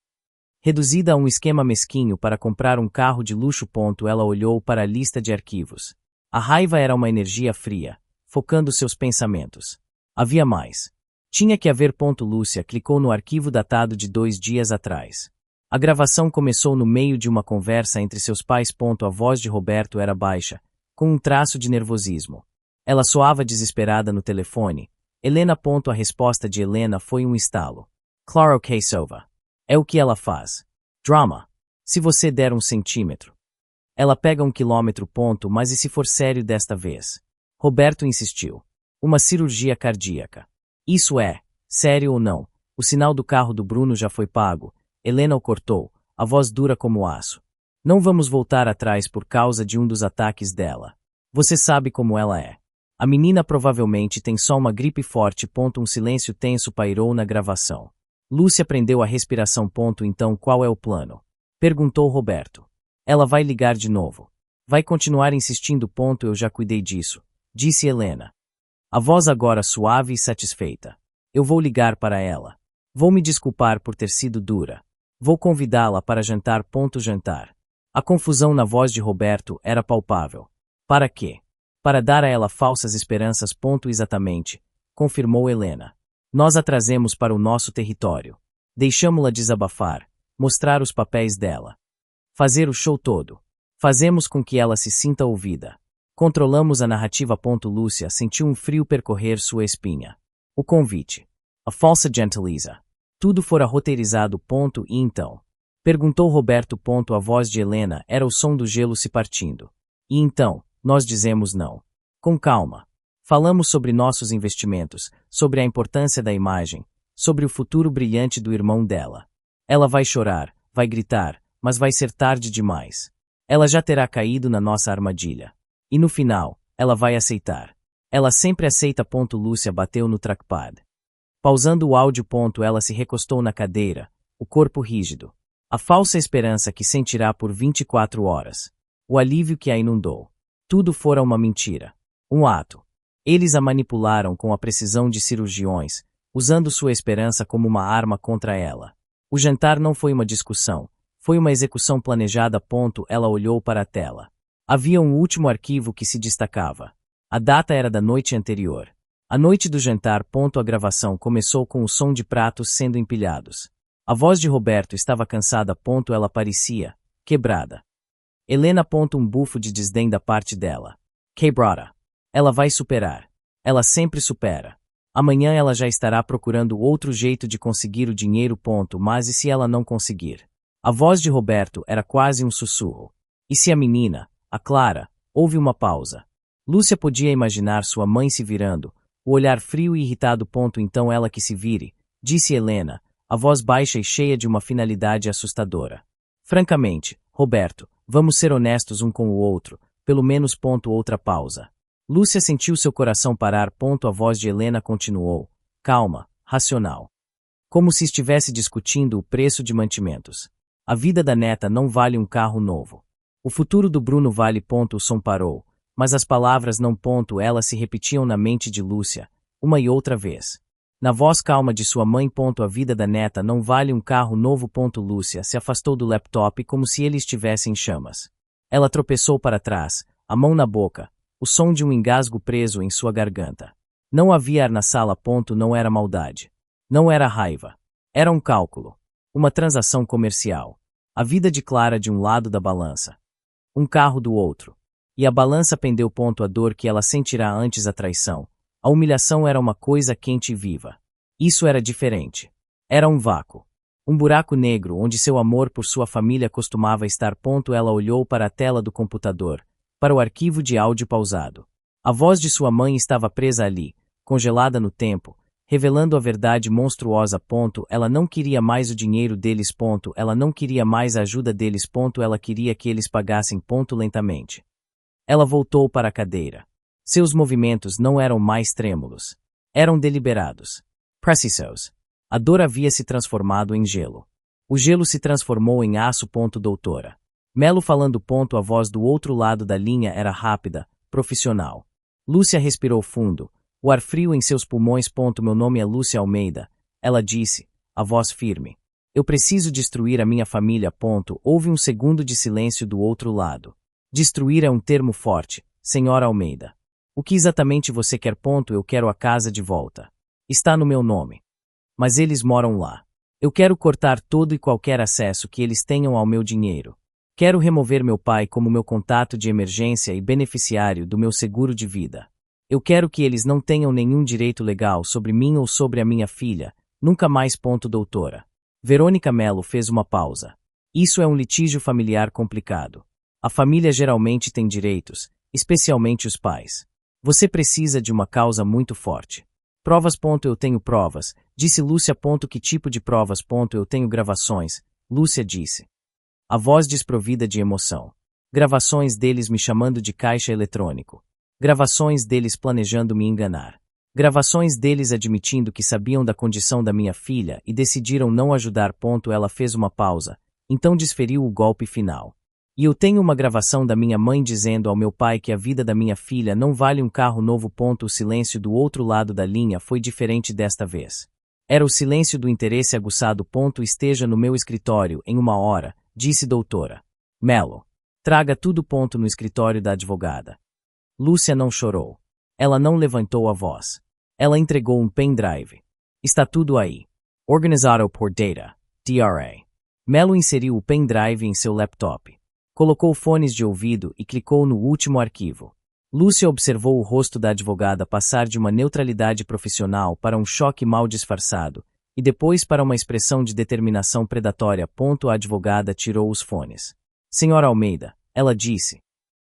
Reduzida a um esquema mesquinho para comprar um carro de luxo. Ela olhou para a lista de arquivos. A raiva era uma energia fria, focando seus pensamentos. Havia mais. Tinha que haver. Lúcia clicou no arquivo datado de 2 dias atrás. A gravação começou no meio de uma conversa entre seus pais. A voz de Roberto era baixa, com um traço de nervosismo. Ela soava desesperada no telefone. Helena. A resposta de Helena foi um estalo. Claro que sova. É o que ela faz. Drama. Se você der 1 centímetro. Ela pega 1 quilômetro. Mas e se for sério desta vez? Roberto insistiu. Uma cirurgia cardíaca. Isso é, sério ou não, o sinal do carro do Bruno já foi pago. Helena o cortou, a voz dura como aço. Não vamos voltar atrás por causa de um dos ataques dela. Você sabe como ela é. A menina provavelmente tem só uma gripe forte. Um silêncio tenso pairou na gravação. Lúcia prendeu a respiração. Então qual é o plano? Perguntou Roberto. Ela vai ligar de novo. Vai continuar insistindo. Eu já cuidei disso, disse Helena. A voz agora suave e satisfeita. Eu vou ligar para ela. Vou me desculpar por ter sido dura. Vou convidá-la para jantar. Jantar. A confusão na voz de Roberto era palpável. Para quê? Para dar a ela falsas esperanças. Exatamente, confirmou Helena. Nós a trazemos para o nosso território. Deixamo-la desabafar, mostrar os papéis dela. Fazer o show todo. Fazemos com que ela se sinta ouvida. Controlamos a narrativa. Lúcia sentiu um frio percorrer sua espinha. O convite. A falsa gentileza. Tudo fora roteirizado. E então? Perguntou Roberto. A voz de Helena era o som do gelo se partindo. E então, nós dizemos não. Com calma. Falamos sobre nossos investimentos, sobre a importância da imagem, sobre o futuro brilhante do irmão dela. Ela vai chorar, vai gritar, mas vai ser tarde demais. Ela já terá caído na nossa armadilha. E no final, ela vai aceitar. Ela sempre aceita. Lúcia bateu no trackpad. Pausando o áudio. Ela se recostou na cadeira, o corpo rígido. A falsa esperança que sentirá por 24 horas. O alívio que a inundou. Tudo fora uma mentira. Um ato. Eles a manipularam com a precisão de cirurgiões, usando sua esperança como uma arma contra ela. O jantar não foi uma discussão. Foi uma execução planejada. Ela olhou para a tela. Havia um último arquivo que se destacava. A data era da noite anterior. A noite do jantar. A gravação começou com o som de pratos sendo empilhados. A voz de Roberto estava cansada. Ela parecia quebrada. Helena. Um bufo de desdém da parte dela. Quebrada. Ela vai superar. Ela sempre supera. Amanhã ela já estará procurando outro jeito de conseguir o dinheiro. Mas e se ela não conseguir? A voz de Roberto era quase um sussurro. E se a menina, a Clara, houve uma pausa. Lúcia podia imaginar sua mãe se virando, o olhar frio e irritado. Então ela que se vire, disse Helena, a voz baixa e cheia de uma finalidade assustadora. Francamente, Roberto, vamos ser honestos um com o outro, pelo menos. Outra pausa. Lúcia sentiu seu coração parar. A voz de Helena continuou, calma, racional. Como se estivesse discutindo o preço de mantimentos. A vida da neta não vale um carro novo. O futuro do Bruno vale. O som parou, mas as palavras não. Elas se repetiam na mente de Lúcia, uma e outra vez. Na voz calma de sua mãe. A vida da neta não vale um carro novo. Lúcia se afastou do laptop como se ele estivesse em chamas. Ela tropeçou para trás, a mão na boca, o som de um engasgo preso em sua garganta. Não havia ar na sala. Não era maldade. Não era raiva. Era um cálculo. Uma transação comercial. A vida de Clara de um lado da balança. Um carro do outro. E a balança pendeu. A dor que ela sentirá antes a traição. A humilhação era uma coisa quente e viva. Isso era diferente. Era um vácuo. Um buraco negro onde seu amor por sua família costumava estar. Ela olhou para a tela do computador, para o arquivo de áudio pausado. A voz de sua mãe estava presa ali, congelada no tempo, revelando a verdade monstruosa. Ela não queria mais o dinheiro deles. Ela não queria mais a ajuda deles. Ela queria que eles pagassem. Lentamente. Ela voltou para a cadeira. Seus movimentos não eram mais trêmulos. Eram deliberados. Precisos. A dor havia se transformado em gelo. O gelo se transformou em aço. Doutora. Melo falando. A voz do outro lado da linha era rápida, profissional. Lúcia respirou fundo. O ar frio em seus pulmões. Meu nome é Lúcia Almeida, ela disse, a voz firme. Eu preciso destruir a minha família. Houve um segundo de silêncio do outro lado. Destruir é um termo forte, senhora Almeida. O que exatamente você quer? Eu quero a casa de volta. Está no meu nome. Mas eles moram lá. Eu quero cortar todo e qualquer acesso que eles tenham ao meu dinheiro. Quero remover meu pai como meu contato de emergência e beneficiário do meu seguro de vida. Eu quero que eles não tenham nenhum direito legal sobre mim ou sobre a minha filha, nunca mais. Doutora. Verônica Melo fez uma pausa. Isso é um litígio familiar complicado. A família geralmente tem direitos, especialmente os pais. Você precisa de uma causa muito forte. Provas. Eu tenho provas, disse Lúcia. Que tipo de provas? Eu tenho gravações, Lúcia disse. A voz desprovida de emoção. Gravações deles me chamando de caixa eletrônico. Gravações deles planejando me enganar. Gravações deles admitindo que sabiam da condição da minha filha e decidiram não ajudar. Ela fez uma pausa, então desferiu o golpe final. E eu tenho uma gravação da minha mãe dizendo ao meu pai que a vida da minha filha não vale um carro novo. O silêncio do outro lado da linha foi diferente desta vez. Era o silêncio do interesse aguçado. Esteja no meu escritório em 1 hora, disse doutora Melo. Traga tudo. No escritório da advogada. Lúcia não chorou. Ela não levantou a voz. Ela entregou um pendrive. Está tudo aí. Organizado por Data, DRA. Melo inseriu o pendrive em seu laptop. Colocou fones de ouvido e clicou no último arquivo. Lúcia observou o rosto da advogada passar de uma neutralidade profissional para um choque mal disfarçado, e depois para uma expressão de determinação predatória. A advogada tirou os fones. Senhora Almeida, ela disse.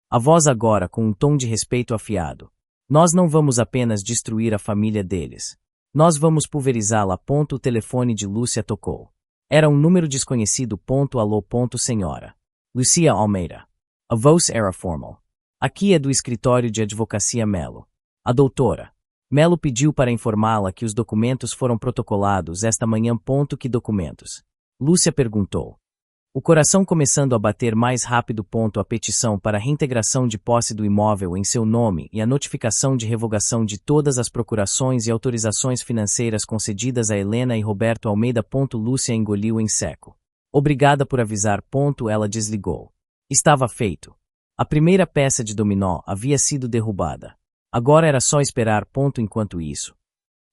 A voz agora com um tom de respeito afiado. Nós não vamos apenas destruir a família deles. Nós vamos pulverizá-la. O telefone de Lúcia tocou. Era um número desconhecido. Alô. Senhora. Lucia Almeida. A voz era formal. Aqui é do escritório de advocacia Melo. A doutora Melo pediu para informá-la que os documentos foram protocolados esta manhã. Que documentos? Lúcia perguntou. O coração começando a bater mais rápido. A petição para reintegração de posse do imóvel em seu nome e a notificação de revogação de todas as procurações e autorizações financeiras concedidas a Helena e Roberto Almeida. Lúcia engoliu em seco. Obrigada por avisar. Ela desligou. Estava feito. A primeira peça de dominó havia sido derrubada. Agora era só esperar. Enquanto isso,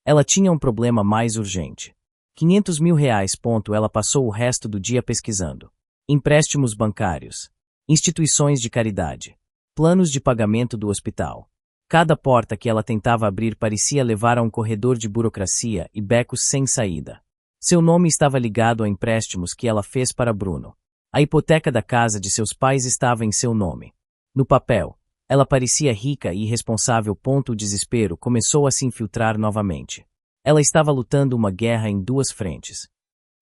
ela tinha um problema mais urgente. 500 mil reais. Ela passou o resto do dia pesquisando. Empréstimos bancários. Instituições de caridade. Planos de pagamento do hospital. Cada porta que ela tentava abrir parecia levar a um corredor de burocracia e becos sem saída. Seu nome estava ligado a empréstimos que ela fez para Bruno. A hipoteca da casa de seus pais estava em seu nome. No papel, ela parecia rica e irresponsável. O desespero começou a se infiltrar novamente. Ela estava lutando uma guerra em duas frentes.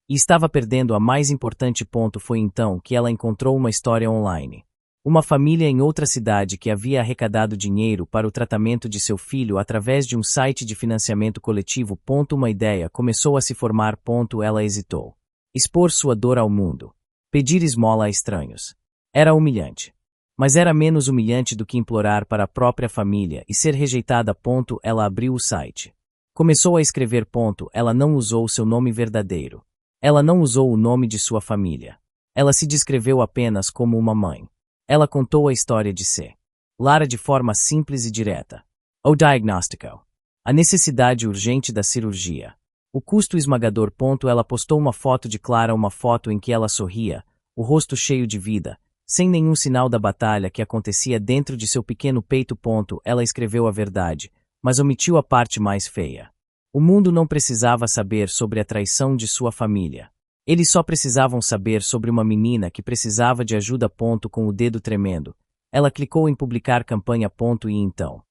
E estava perdendo a mais importante. Foi então que ela encontrou uma história online. Uma família em outra cidade que havia arrecadado dinheiro para o tratamento de seu filho através de um site de financiamento coletivo. Uma ideia começou a se formar. Ela hesitou. Expor sua dor ao mundo. Pedir esmola a estranhos. Era humilhante. Mas era menos humilhante do que implorar para a própria família e ser rejeitada. Ela abriu o site. Começou a escrever. Ela não usou seu nome verdadeiro. Ela não usou o nome de sua família. Ela se descreveu apenas como uma mãe. Ela contou a história de C. Lara de forma simples e direta. O diagnóstico. A necessidade urgente da cirurgia. O custo esmagador. Ela postou uma foto de Clara, uma foto em que ela sorria, o rosto cheio de vida, sem nenhum sinal da batalha que acontecia dentro de seu pequeno peito. Ela escreveu a verdade, mas omitiu a parte mais feia. O mundo não precisava saber sobre a traição de sua família. Eles só precisavam saber sobre uma menina que precisava de ajuda. Com o dedo tremendo, ela clicou em publicar campanha. E então,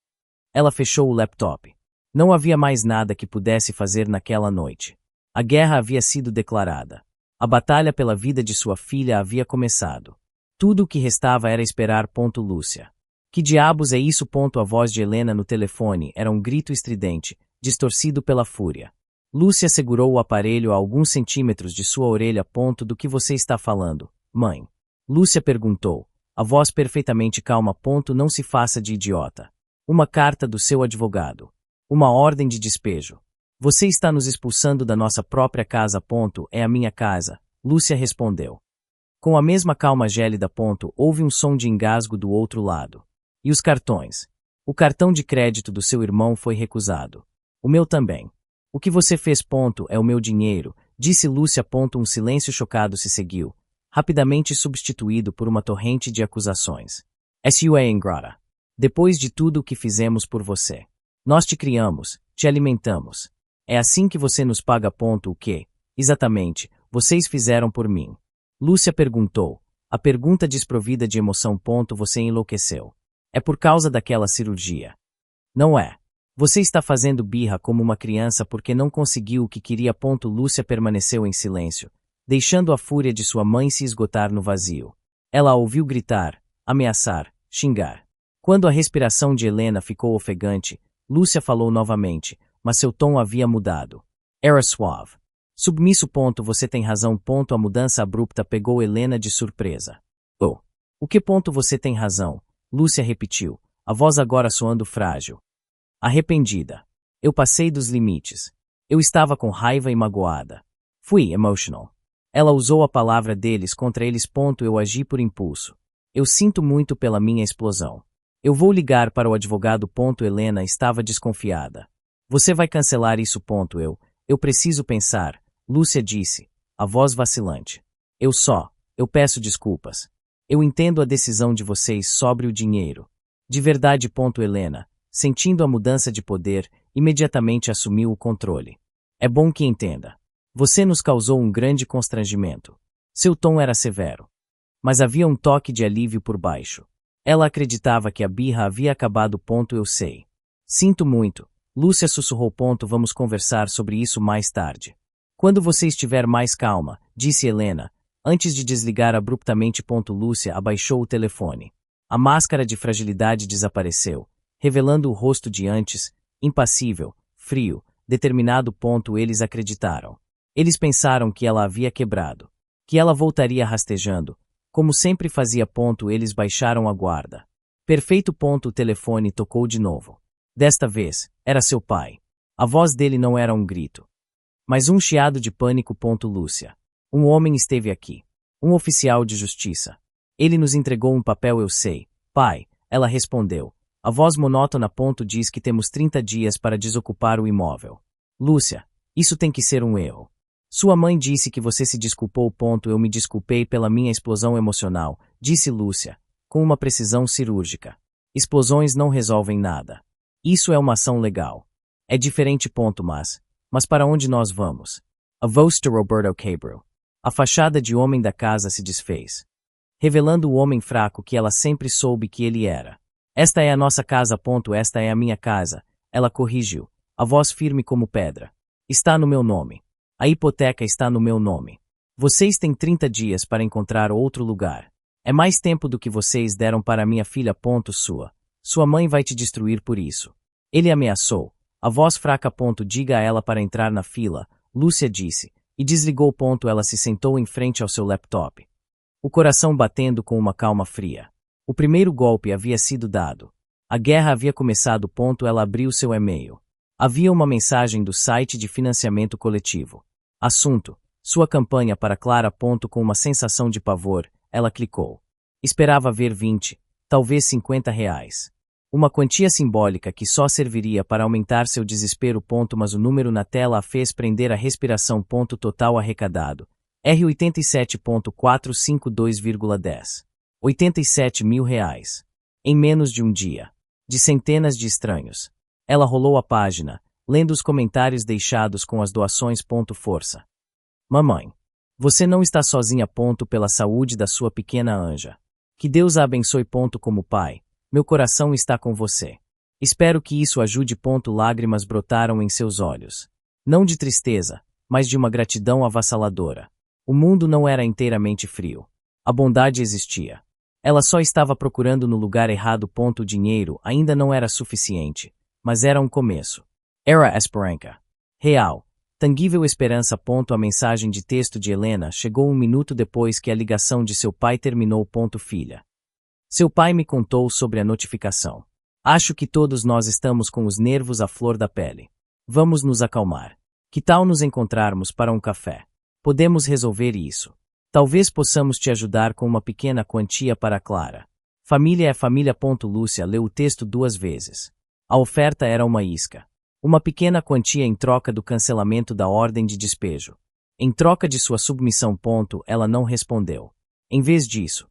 ela fechou o laptop. Não havia mais nada que pudesse fazer naquela noite. A guerra havia sido declarada. A batalha pela vida de sua filha havia começado. Tudo o que restava era esperar. Lúcia. Que diabos é isso? A voz de Helena no telefone era um grito estridente, distorcido pela fúria. Lúcia segurou o aparelho a alguns centímetros de sua orelha. Do que você está falando, mãe? Lúcia perguntou, a voz perfeitamente calma. Não se faça de idiota. Uma carta do seu advogado. Uma ordem de despejo. Você está nos expulsando da nossa própria casa. É a minha casa, Lúcia respondeu. Com a mesma calma gélida. Houve um som de engasgo do outro lado. E os cartões? O cartão de crédito do seu irmão foi recusado. O meu também. O que você fez? É o meu dinheiro, disse Lúcia. Um silêncio chocado se seguiu, rapidamente substituído por uma torrente de acusações. Sua ingrata. Depois de tudo o que fizemos por você. Nós te criamos, te alimentamos. É assim que você nos paga. O que, exatamente, vocês fizeram por mim? Lúcia perguntou, a pergunta desprovida de emoção. Você enlouqueceu. É por causa daquela cirurgia. Não é. Você está fazendo birra como uma criança porque não conseguiu o que queria. Lúcia permaneceu em silêncio, deixando a fúria de sua mãe se esgotar no vazio. Ela a ouviu gritar, ameaçar, xingar. Quando a respiração de Helena ficou ofegante, Lúcia falou novamente, mas seu tom havia mudado. Era suave. Submisso. Você tem razão. A mudança abrupta pegou Helena de surpresa. Oh. O que? Você tem razão, Lúcia repetiu, a voz agora soando frágil. Arrependida. Eu passei dos limites. Eu estava com raiva e magoada. Fui emotional. Ela usou a palavra deles contra eles. Eu agi por impulso. Eu sinto muito pela minha explosão. Eu vou ligar para o advogado. Helena estava desconfiada. Você vai cancelar isso? Eu preciso pensar, Lúcia disse, a voz vacilante. Eu peço desculpas. Eu entendo a decisão de vocês sobre o dinheiro. De verdade. Helena, sentindo a mudança de poder, imediatamente assumiu o controle. É bom que entenda. Você nos causou um grande constrangimento. Seu tom era severo. Mas havia um toque de alívio por baixo. Ela acreditava que a birra havia acabado. Eu sei. Sinto muito, Lúcia sussurrou. Vamos conversar sobre isso mais tarde. Quando você estiver mais calma, disse Helena, antes de desligar abruptamente. Lúcia abaixou o telefone. A máscara de fragilidade desapareceu, revelando o rosto de antes, impassível, frio, determinado. Eles acreditaram. Eles pensaram que ela havia quebrado. Que ela voltaria rastejando. Como sempre fazia. Eles baixaram a guarda. Perfeito. O telefone tocou de novo. Desta vez, era seu pai. A voz dele não era um grito, mas um chiado de pânico. Lúcia. Um homem esteve aqui. Um oficial de justiça. Ele nos entregou um papel. Eu sei, pai, ela respondeu. A voz monótona. Diz que temos 30 dias para desocupar o imóvel. Lúcia, isso tem que ser um erro. Sua mãe disse que você se desculpou. Eu me desculpei pela minha explosão emocional, disse Lúcia, com uma precisão cirúrgica. Explosões não resolvem nada. Isso é uma ação legal. É diferente. Mas para onde nós vamos? A voz de Roberto Cabral. A fachada de homem da casa se desfez, revelando o homem fraco que ela sempre soube que ele era. Esta é a nossa casa. Esta é a minha casa, ela corrigiu, a voz firme como pedra. Está no meu nome. A hipoteca está no meu nome. Vocês têm 30 dias para encontrar outro lugar. É mais tempo do que vocês deram para minha filha. Sua mãe vai te destruir por isso. Ele ameaçou. A voz fraca. Diga a ela para entrar na fila, Lúcia disse, e desligou. Ela se sentou em frente ao seu laptop, o coração batendo com uma calma fria. O primeiro golpe havia sido dado. A guerra havia começado. Ela abriu seu e-mail. Havia uma mensagem do site de financiamento coletivo. Assunto: sua campanha para Clara. Com uma sensação de pavor, ela clicou. Esperava ver 20, talvez 50 reais. Uma quantia simbólica que só serviria para aumentar seu desespero. Mas o número na tela a fez prender a respiração. Total arrecadado: R$87.452,10. 87 mil reais. Em menos de um dia. De centenas de estranhos. Ela rolou a página, lendo os comentários deixados com as doações. Força. Mamãe. Você não está sozinha. Pela saúde da sua pequena Anja. Que Deus a abençoe. Como pai, meu coração está com você. Espero que isso ajude. Lágrimas brotaram em seus olhos. Não de tristeza, mas de uma gratidão avassaladora. O mundo não era inteiramente frio. A bondade existia. Ela só estava procurando no lugar errado. O dinheiro ainda não era suficiente, mas era um começo. Era esperança. Real. Tangível esperança. A mensagem de texto de Helena chegou 1 minuto depois que a ligação de seu pai terminou. Filha. Seu pai me contou sobre a notificação. Acho que todos nós estamos com os nervos à flor da pele. Vamos nos acalmar. Que tal nos encontrarmos para um café? Podemos resolver isso. Talvez possamos te ajudar com uma pequena quantia para Clara. Família é família. Lúcia leu o texto 2 vezes. A oferta era uma isca. Uma pequena quantia em troca do cancelamento da ordem de despejo. Em troca de sua submissão. Ela não respondeu. Em vez disso,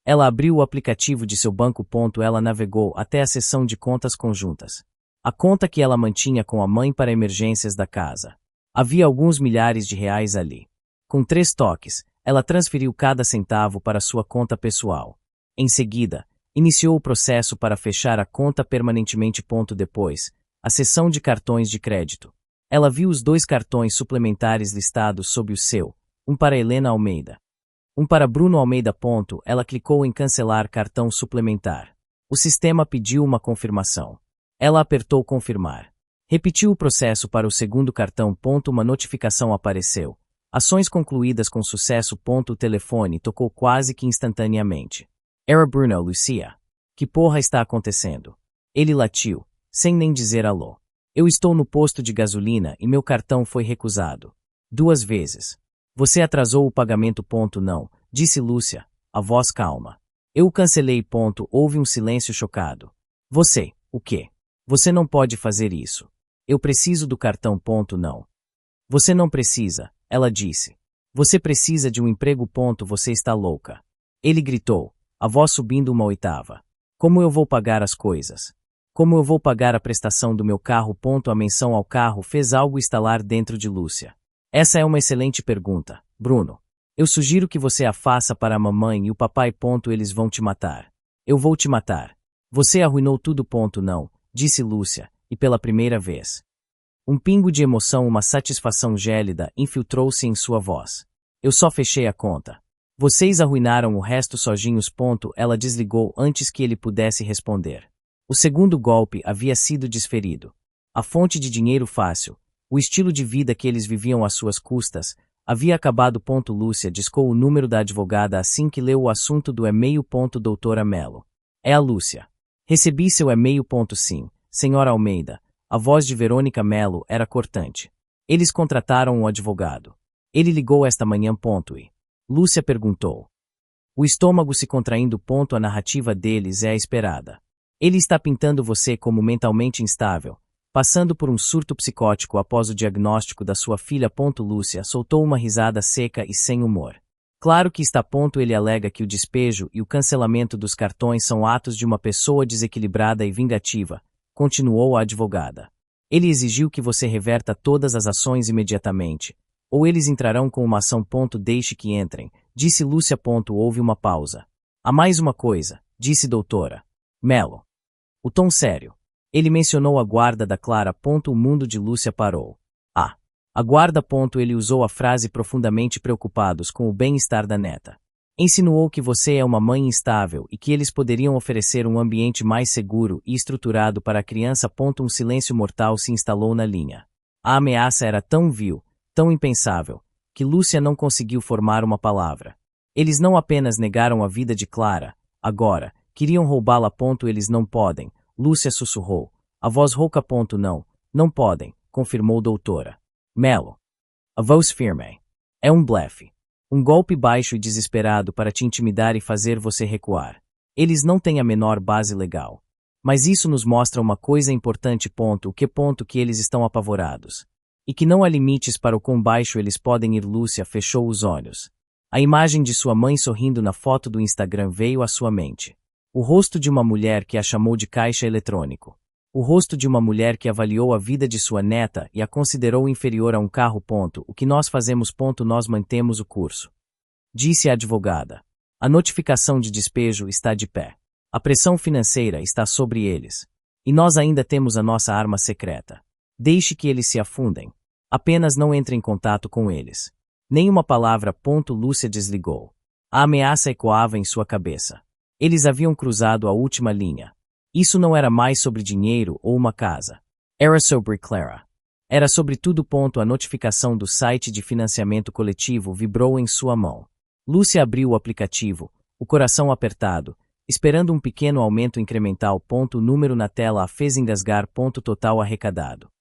ela abriu o aplicativo de seu banco. Ela navegou até a seção de contas conjuntas. A conta que ela mantinha com a mãe para emergências da casa. Havia alguns milhares de reais ali. Com 3 toques, ela transferiu cada centavo para sua conta pessoal. Em seguida, iniciou o processo para fechar a conta permanentemente. Depois, a seção de cartões de crédito. Ela viu os 2 cartões suplementares listados sob o seu, um para Helena Almeida, um para Bruno Almeida. Ela clicou em cancelar cartão suplementar. O sistema pediu uma confirmação. Ela apertou confirmar. Repetiu o processo para o segundo cartão. Uma notificação apareceu. Ações concluídas com sucesso. O telefone tocou quase que instantaneamente. Era Bruno. Lucia. Que porra está acontecendo? Ele latiu, sem nem dizer alô. Eu estou no posto de gasolina e meu cartão foi recusado. 2 vezes. Você atrasou o pagamento. Não, disse Lúcia, a voz calma. Eu o cancelei. Houve um silêncio chocado. Você, o quê? Você não pode fazer isso. Eu preciso do cartão. Não. Você não precisa, ela disse. Você precisa de um emprego. Você está louca. Ele gritou, a voz subindo 1 oitava. Como eu vou pagar as coisas? Como eu vou pagar a prestação do meu carro? A menção ao carro fez algo estalar dentro de Lúcia. Essa é uma excelente pergunta, Bruno. Eu sugiro que você a faça para a mamãe e o papai. Eles vão te matar. Eu vou te matar. Você arruinou tudo. Não, disse Lúcia, e pela primeira vez. Um pingo de emoção, uma satisfação gélida, infiltrou-se em sua voz. Eu só fechei a conta. Vocês arruinaram o resto sozinhos. Ela desligou antes que ele pudesse responder. O segundo golpe havia sido desferido. A fonte de dinheiro fácil, o estilo de vida que eles viviam às suas custas, Havia acabado. Lúcia discou o número da advogada assim que leu o assunto do e-mail. Doutora Melo. É a Lúcia. Recebi seu e-mail. Sim, senhora Almeida. A voz de Verônica Melo era cortante. Eles contrataram um advogado. Ele ligou esta manhã. E Lúcia perguntou. O estômago se contraindo. A narrativa deles é a esperada. Ele está pintando você como mentalmente instável, passando por um surto psicótico após o diagnóstico da sua filha. Lúcia soltou uma risada seca e sem humor. Claro que está. Ele alega que o despejo e o cancelamento dos cartões são atos de uma pessoa desequilibrada e vingativa, continuou a advogada. Ele exigiu que você reverta todas as ações imediatamente, ou eles entrarão com uma ação. Deixe que entrem, disse Lúcia. Houve uma pausa. Há mais uma coisa, disse doutora Melo. O tom sério. Ele mencionou a guarda da Clara. O mundo de Lúcia parou. A guarda. Ele usou a frase profundamente preocupados com o bem-estar da neta. Insinuou que você é uma mãe instável e que eles poderiam oferecer um ambiente mais seguro e estruturado para a criança. Um silêncio mortal se instalou na linha. A ameaça era tão vil, tão impensável, que Lúcia não conseguiu formar uma palavra. Eles não apenas negaram a vida de Clara, agora, queriam roubá-la. Eles não podem, Lúcia sussurrou. A voz rouca. Não podem, confirmou doutora Melo. A voz firme. É um blefe. Um golpe baixo e desesperado para te intimidar e fazer você recuar. Eles não têm a menor base legal. Mas isso nos mostra uma coisa importante. Que eles estão apavorados. E que não há limites para o quão baixo eles podem ir. Lúcia fechou os olhos. A imagem de sua mãe sorrindo na foto do Instagram veio à sua mente. O rosto de uma mulher que a chamou de caixa eletrônico. O rosto de uma mulher que avaliou a vida de sua neta e a considerou inferior a um carro. O que nós fazemos. Nós mantemos o curso. Disse a advogada. A notificação de despejo está de pé. A pressão financeira está sobre eles. E nós ainda temos a nossa arma secreta. Deixe que eles se afundem. Apenas não entre em contato com eles. Nenhuma palavra. Lúcia desligou. A ameaça ecoava em sua cabeça. Eles haviam cruzado a última linha. Isso não era mais sobre dinheiro ou uma casa. Era sobre Clara. Era sobre tudo. A notificação do site de financiamento coletivo vibrou em sua mão. Lúcia abriu o aplicativo, o coração apertado, esperando um pequeno aumento incremental. O número na tela a fez engasgar. Total arrecadado.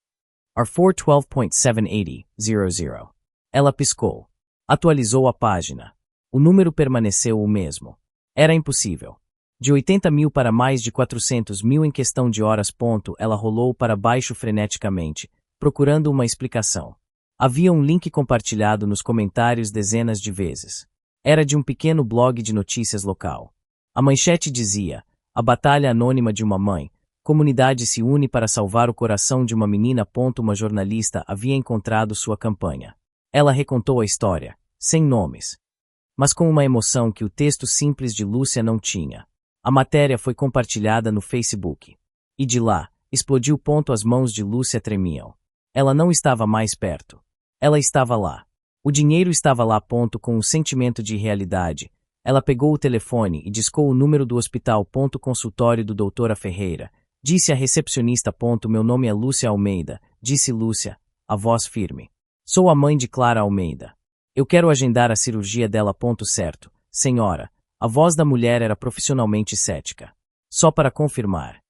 R412.780.00. Ela piscou. Atualizou a página. O número permaneceu o mesmo. Era impossível. De 80 mil para mais de 400 mil em questão de horas. Ela rolou para baixo freneticamente, procurando uma explicação. Havia um link compartilhado nos comentários dezenas de vezes. Era de um pequeno blog de notícias local. A manchete dizia: a batalha anônima de uma mãe. Comunidade se une para salvar o coração de uma menina. Uma jornalista havia encontrado sua campanha. Ela recontou a história, sem nomes, mas com uma emoção que o texto simples de Lúcia não tinha. A matéria foi compartilhada no Facebook. E de lá, explodiu. As mãos de Lúcia tremiam. Ela não estava mais perto. Ela estava lá. O dinheiro estava lá. Com um sentimento de irrealidade, ela pegou o telefone e discou o número do hospital. Consultório do doutora Ferreira. Disse a recepcionista. Meu nome é Lúcia Almeida, disse Lúcia, a voz firme. Sou a mãe de Clara Almeida. Eu quero agendar a cirurgia dela. Certo, senhora. A voz da mulher era profissionalmente cética. Só para confirmar.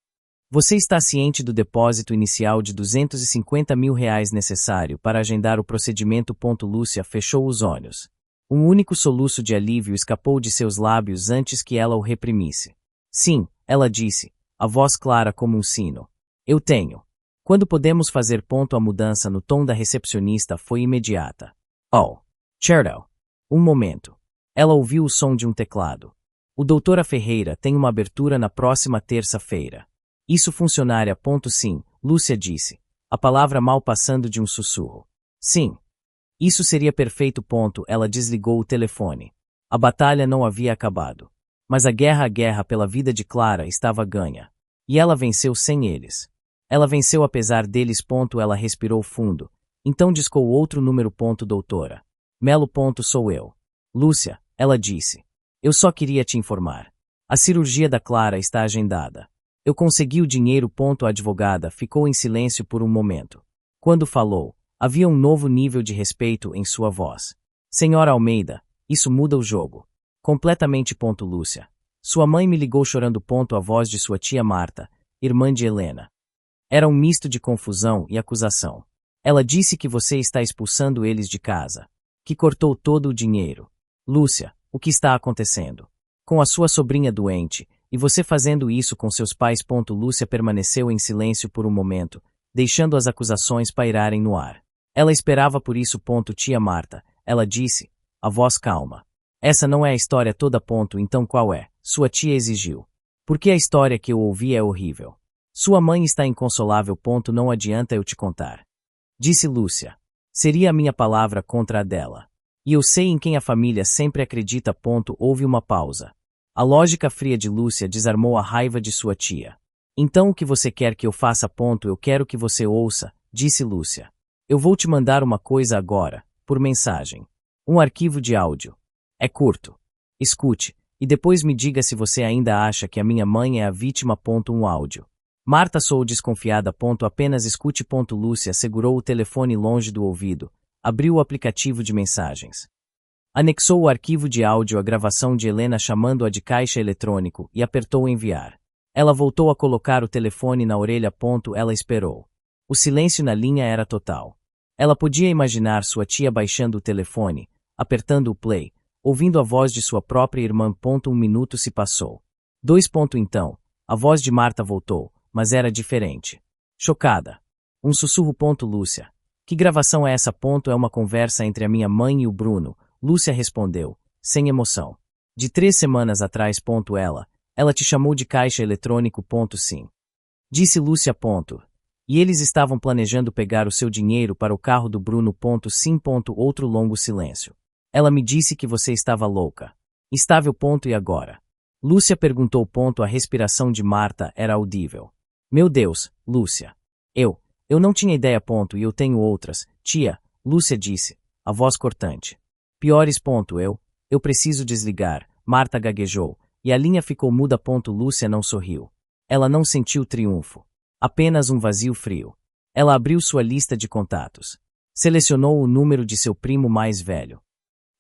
Você está ciente do depósito inicial de R$250 mil necessário para agendar o procedimento? Lúcia fechou os olhos. Um único soluço de alívio escapou de seus lábios antes que ela o reprimisse. Sim, ela disse, a voz clara como um sino. Eu tenho. Quando podemos fazer? A mudança no tom da recepcionista foi imediata. Oh, certo. Um momento. Ela ouviu o som de um teclado. O doutora Ferreira tem uma abertura na próxima terça-feira. Isso funcionaria. Sim, Lúcia disse, a palavra mal passando de um sussurro. Sim. Isso seria perfeito. Ela desligou o telefone. A batalha não havia acabado. Mas a guerra pela vida de Clara estava ganha. E ela venceu sem eles. Ela venceu apesar deles. Ela respirou fundo. Então discou outro número. Doutora Melo. Sou eu. Lúcia, ela disse. Eu só queria te informar. A cirurgia da Clara está agendada. Eu consegui o dinheiro. A advogada ficou em silêncio por um momento. Quando falou, havia um novo nível de respeito em sua voz. Senhora Almeida, isso muda o jogo. Completamente. Lúcia. Sua mãe me ligou chorando. A voz de sua tia Marta, irmã de Helena. Era um misto de confusão e acusação. Ela disse que você está expulsando eles de casa. Que cortou todo o dinheiro. Lúcia, o que está acontecendo? Com a sua sobrinha doente, e você fazendo isso com seus pais. Lúcia permaneceu em silêncio por um momento, deixando as acusações pairarem no ar. Ela esperava por isso. Tia Marta, ela disse, a voz calma. Essa não é a história toda. Então qual é? Sua tia exigiu. Porque a história que eu ouvi é horrível. Sua mãe está inconsolável. Não adianta eu te contar. Disse Lúcia. Seria a minha palavra contra a dela. E eu sei em quem a família sempre acredita. Houve uma pausa. A lógica fria de Lúcia desarmou a raiva de sua tia. Então o que você quer que eu faça? Eu quero que você ouça, disse Lúcia. Eu vou te mandar uma coisa agora, por mensagem. Um arquivo de áudio. É curto. Escute, e depois me diga se você ainda acha que a minha mãe é a vítima. Um áudio. Marta soou desconfiada. Apenas escute. Lúcia segurou o telefone longe do ouvido, abriu o aplicativo de mensagens. Anexou o arquivo de áudio à gravação de Helena chamando-a de caixa eletrônico e apertou enviar. Ela voltou a colocar o telefone na orelha. Ela esperou. O silêncio na linha era total. Ela podia imaginar sua tia baixando o telefone, apertando o play, ouvindo a voz de sua própria irmã. Um minuto se passou. 2. Então, a voz de Marta voltou, mas era diferente. Chocada. Um sussurro. Lúcia. Que gravação é essa? É uma conversa entre a minha mãe e o Bruno, Lúcia respondeu, sem emoção. De 3 semanas atrás. Ela te chamou de caixa eletrônico. Sim. Disse Lúcia. E eles estavam planejando pegar o seu dinheiro para o carro do Bruno. Sim. Outro longo silêncio. Ela me disse que você estava louca. Estável. E agora? Lúcia perguntou. A respiração de Marta era audível. Meu Deus, Lúcia. Eu não tinha ideia. E eu tenho outras, tia, Lúcia disse, a voz cortante. Piores. Eu preciso desligar, Marta gaguejou, e a linha ficou muda. Lúcia não sorriu. Ela não sentiu triunfo. Apenas um vazio frio. Ela abriu sua lista de contatos. Selecionou o número de seu primo mais velho.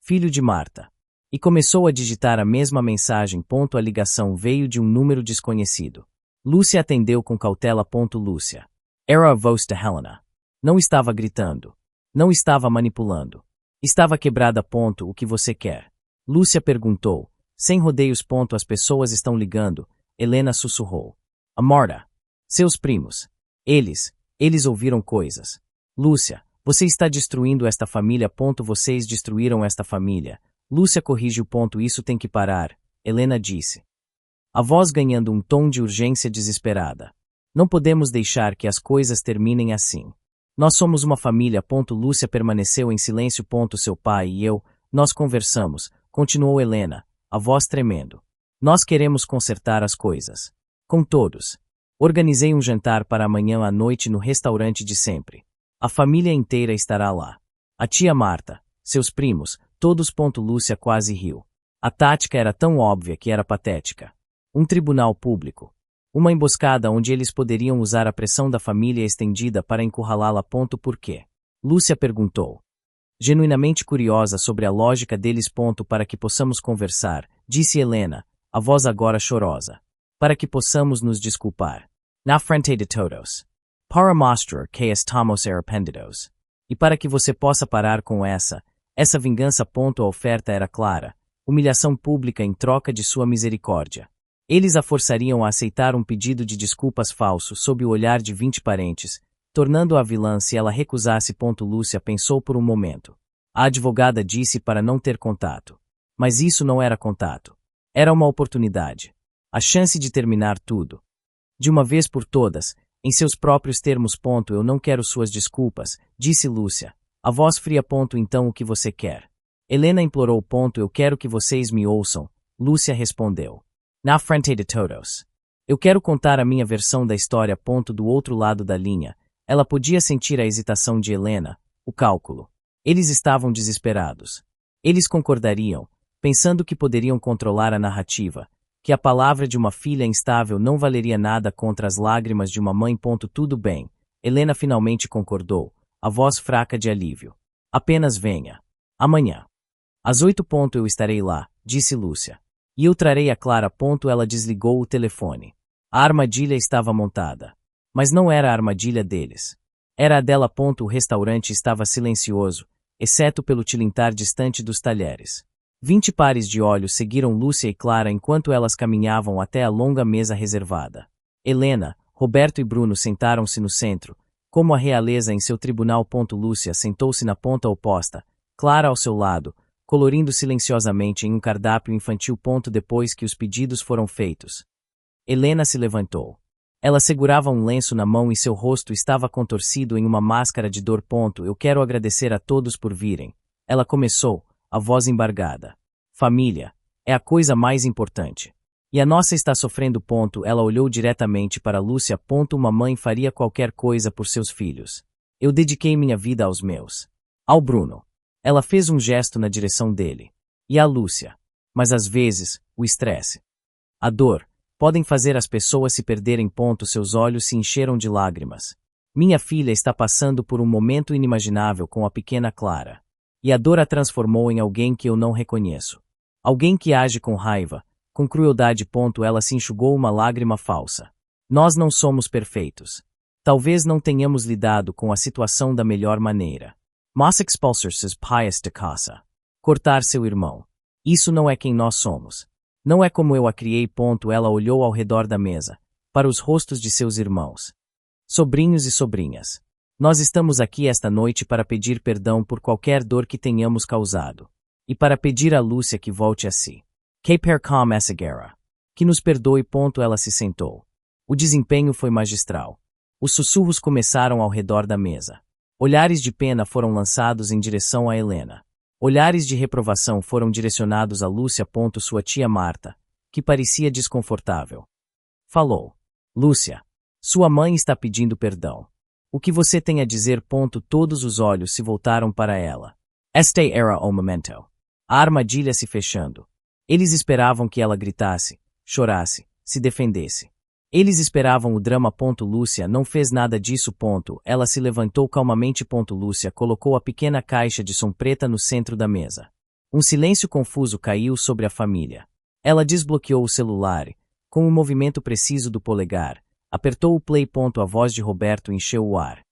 Filho de Marta. E começou a digitar a mesma mensagem. A ligação veio de um número desconhecido. Lúcia atendeu com cautela. Lúcia. Era a voz de Helena. Não estava gritando. Não estava manipulando. Estava quebrada. O que você quer? Lúcia perguntou. Sem rodeios. As pessoas estão ligando. Helena sussurrou. A Marta. Seus primos. Eles ouviram coisas. Lúcia, você está destruindo esta família. Vocês destruíram esta família. Lúcia corrigiu. Isso tem que parar, Helena disse. A voz ganhando um tom de urgência desesperada. Não podemos deixar que as coisas terminem assim. Nós somos uma família. Lúcia permaneceu em silêncio. Seu pai e eu, nós conversamos, continuou Helena, a voz tremendo. Nós queremos consertar as coisas. Com todos. Organizei um jantar para amanhã à noite no restaurante de sempre. A família inteira estará lá. A tia Marta, seus primos, todos. Lúcia quase riu. A tática era tão óbvia que era patética. Um tribunal público. Uma emboscada onde eles poderiam usar a pressão da família estendida para encurralá-la. Por quê? Lúcia perguntou. Genuinamente curiosa sobre a lógica deles. Para que possamos conversar, disse Helena, a voz agora chorosa. Para que possamos nos desculpar. Na frente de todos. Para mostrar que estamos arrependidos. E para que você possa parar com essa vingança. A oferta era clara. Humilhação pública em troca de sua misericórdia. Eles a forçariam a aceitar um pedido de desculpas falso sob o olhar de 20 parentes, tornando-a vilã se ela recusasse. Lúcia pensou por um momento. A advogada disse para não ter contato. Mas isso não era contato. Era uma oportunidade. A chance de terminar tudo. De uma vez por todas, em seus próprios termos. Eu não quero suas desculpas, disse Lúcia. A voz fria. Então o que você quer? Helena implorou. Eu quero que vocês me ouçam, Lúcia respondeu. Na frente de todos. Eu quero contar a minha versão da história. Do outro lado da linha, ela podia sentir a hesitação de Helena, o cálculo. Eles estavam desesperados. Eles concordariam, pensando que poderiam controlar a narrativa, que a palavra de uma filha instável não valeria nada contra as lágrimas de uma mãe. Tudo bem, Helena finalmente concordou, a voz fraca de alívio. Apenas venha. Amanhã. Às 8 ponto eu estarei lá, disse Lúcia. E eu trarei a Clara ponto. Ela desligou o telefone. A armadilha estava montada. Mas não era a armadilha deles. Era a dela ponto. O restaurante estava silencioso, exceto pelo tilintar distante dos talheres. 20 pares de olhos seguiram Lúcia e Clara enquanto elas caminhavam até a longa mesa reservada. Helena, Roberto e Bruno sentaram-se no centro, como a realeza em seu tribunal. Lúcia sentou-se na ponta oposta, Clara ao seu lado, colorindo silenciosamente em um cardápio infantil. Depois que os pedidos foram feitos, Helena se levantou. Ela segurava um lenço na mão e seu rosto estava contorcido em uma máscara de dor. Eu quero agradecer a todos por virem. Ela começou, a voz embargada. Família é a coisa mais importante. E a nossa está sofrendo. Ela olhou diretamente para Lúcia. Uma mãe faria qualquer coisa por seus filhos. Eu dediquei minha vida aos meus. Ao Bruno. Ela fez um gesto na direção dele. E a Lúcia. Mas às vezes, o estresse, a dor, podem fazer as pessoas se perderem. Seus olhos se encheram de lágrimas. Minha filha está passando por um momento inimaginável com a pequena Clara. E a dor a transformou em alguém que eu não reconheço. Alguém que age com raiva, com crueldade. Ela se enxugou uma lágrima falsa. Nós não somos perfeitos. Talvez não tenhamos lidado com a situação da melhor maneira. Mas expulsar seus pais de casa. Cortar seu irmão. Isso não é quem nós somos. Não é como eu a criei. Ela olhou ao redor da mesa, para os rostos de seus irmãos. Sobrinhos e sobrinhas. Nós estamos aqui esta noite para pedir perdão por qualquer dor que tenhamos causado. E para pedir a Lúcia que volte a si. Que percam essa guerra. Que nos perdoe. Ela se sentou. O desempenho foi magistral. Os sussurros começaram ao redor da mesa. Olhares de pena foram lançados em direção a Helena. Olhares de reprovação foram direcionados a Lúcia. Sua tia Marta, que parecia desconfortável, falou. Lúcia, sua mãe está pedindo perdão. O que você tem a dizer? Todos os olhos se voltaram para ela. Este era o momento. A armadilha se fechando. Eles esperavam que ela gritasse, chorasse, se defendesse. Eles esperavam o drama. Lúcia não fez nada disso. Ela se levantou calmamente. Lúcia colocou a pequena caixa de som preta no centro da mesa. Um silêncio confuso caiu sobre a família. Ela desbloqueou o celular e, com um movimento preciso do polegar, apertou o play. A voz de Roberto encheu o ar.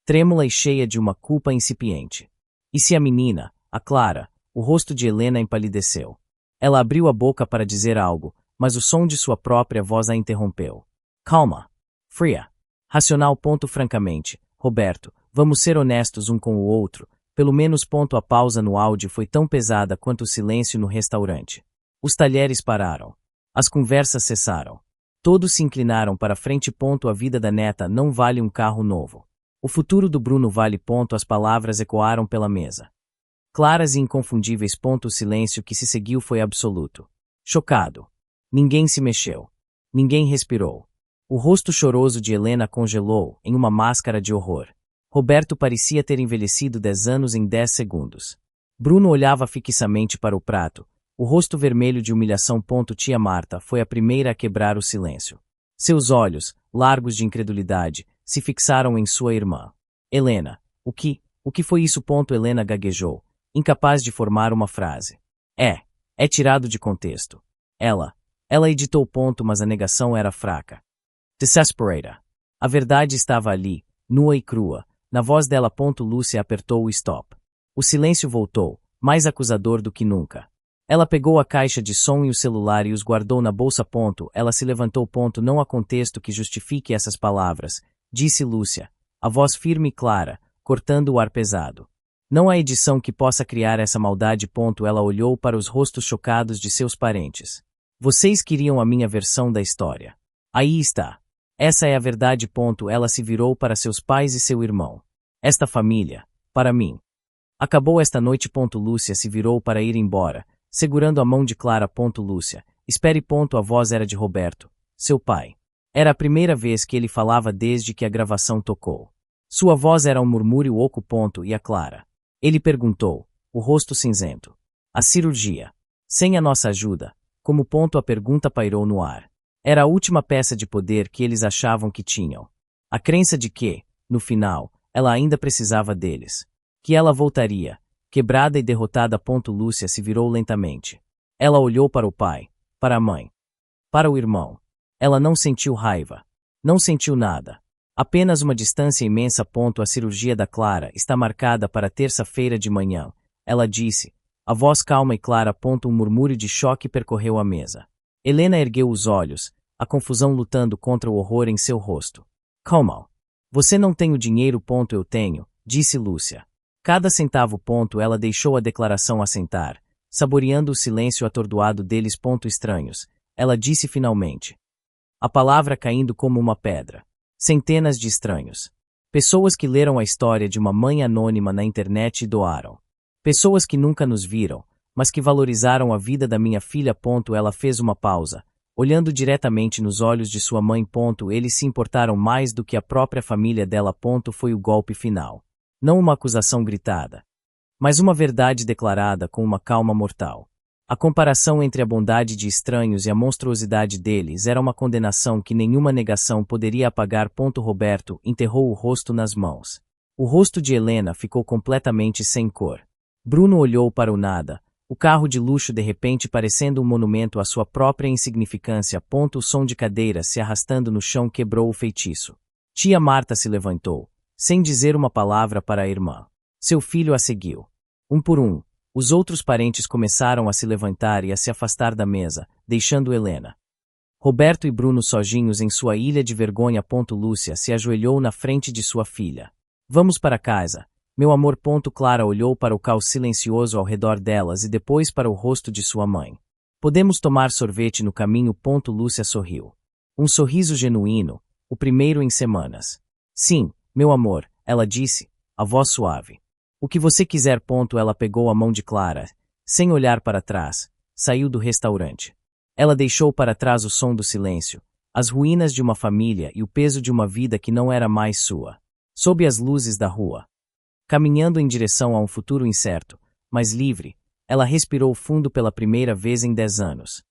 Trêmula e cheia de uma culpa incipiente. E se a menina, a Clara, o rosto de Helena empalideceu. Ela abriu a boca para dizer algo, mas o som de sua própria voz a interrompeu. Calma. Fria. Racional. Francamente, Roberto, vamos ser honestos um com o outro, pelo menos. A pausa no áudio foi tão pesada quanto o silêncio no restaurante. Os talheres pararam. As conversas cessaram. Todos se inclinaram para frente. A vida da neta não vale um carro novo. O futuro do Bruno vale. As palavras ecoaram pela mesa. Claras e inconfundíveis. O silêncio que se seguiu foi absoluto. Chocado. Ninguém se mexeu. Ninguém respirou. O rosto choroso de Helena congelou, em uma máscara de horror. Roberto parecia ter envelhecido 10 anos em 10 segundos. Bruno olhava fixamente para o prato, o rosto vermelho de humilhação. Tia Marta foi a primeira a quebrar o silêncio. Seus olhos, largos de incredulidade, se fixaram em sua irmã. Helena, o que foi isso? Helena gaguejou, incapaz de formar uma frase. É tirado de contexto. Ela editou. Mas a negação era fraca. Desesperada. A verdade estava ali, nua e crua, na voz dela. Lúcia apertou o stop. O silêncio voltou, mais acusador do que nunca. Ela pegou a caixa de som e o celular e os guardou na bolsa. Ela se levantou. Não há contexto que justifique essas palavras, disse Lúcia, a voz firme e clara, cortando o ar pesado. Não há edição que possa criar essa maldade. Ela olhou para os rostos chocados de seus parentes. Vocês queriam a minha versão da história. Aí está. Essa é a verdade. Ela se virou para seus pais e seu irmão. Esta família, para mim. Acabou esta noite. Lúcia se virou para ir embora, segurando a mão de Clara. Lúcia, espere. A voz era de Roberto, seu pai. Era a primeira vez que ele falava desde que a gravação tocou. Sua voz era um murmúrio oco. E a Clara? Ele perguntou, o rosto cinzento. A cirurgia. Sem a nossa ajuda. Como? A pergunta pairou no ar. Era a última peça de poder que eles achavam que tinham. A crença de que, no final, ela ainda precisava deles. Que ela voltaria. Quebrada e derrotada. Lúcia se virou lentamente. Ela olhou para o pai, para a mãe, para o irmão. Ela não sentiu raiva. Não sentiu nada. Apenas uma distância imensa. A cirurgia da Clara está marcada para terça-feira de manhã. Ela disse, a voz calma e clara. Um murmúrio de choque percorreu a mesa. Helena ergueu os olhos, a confusão lutando contra o horror em seu rosto. Calma. Você não tem o dinheiro. Eu tenho, disse Lúcia. Cada centavo. Ela deixou a declaração assentar, saboreando o silêncio atordoado deles. Estranhos, ela disse finalmente. A palavra caindo como uma pedra. Centenas de estranhos. Pessoas que leram a história de uma mãe anônima na internet e doaram. Pessoas que nunca nos viram, mas que valorizaram a vida da minha filha. Ela fez uma pausa, olhando diretamente nos olhos de sua mãe. Eles se importaram mais do que a própria família dela. Foi o golpe final. Não uma acusação gritada, mas uma verdade declarada com uma calma mortal. A comparação entre a bondade de estranhos e a monstruosidade deles era uma condenação que nenhuma negação poderia apagar. Roberto enterrou o rosto nas mãos. O rosto de Helena ficou completamente sem cor. Bruno olhou para o nada, o carro de luxo de repente parecendo um monumento à sua própria insignificância. O som de cadeiras se arrastando no chão quebrou o feitiço. Tia Marta se levantou, sem dizer uma palavra para a irmã. Seu filho a seguiu. Um por um, os outros parentes começaram a se levantar e a se afastar da mesa, deixando Helena. Roberto e Bruno sozinhos em sua ilha de vergonha. Lúcia se ajoelhou na frente de sua filha. Vamos para casa, meu amor. Clara olhou para o caos silencioso ao redor delas e depois para o rosto de sua mãe. Podemos tomar sorvete no caminho. Lúcia sorriu. Um sorriso genuíno, o primeiro em semanas. Sim, meu amor, ela disse, a voz suave. O que você quiser. Ela pegou a mão de Clara, sem olhar para trás, saiu do restaurante. Ela deixou para trás o som do silêncio, as ruínas de uma família e o peso de uma vida que não era mais sua. Sob as luzes da rua, caminhando em direção a um futuro incerto, mas livre, ela respirou fundo pela primeira vez em 10 anos.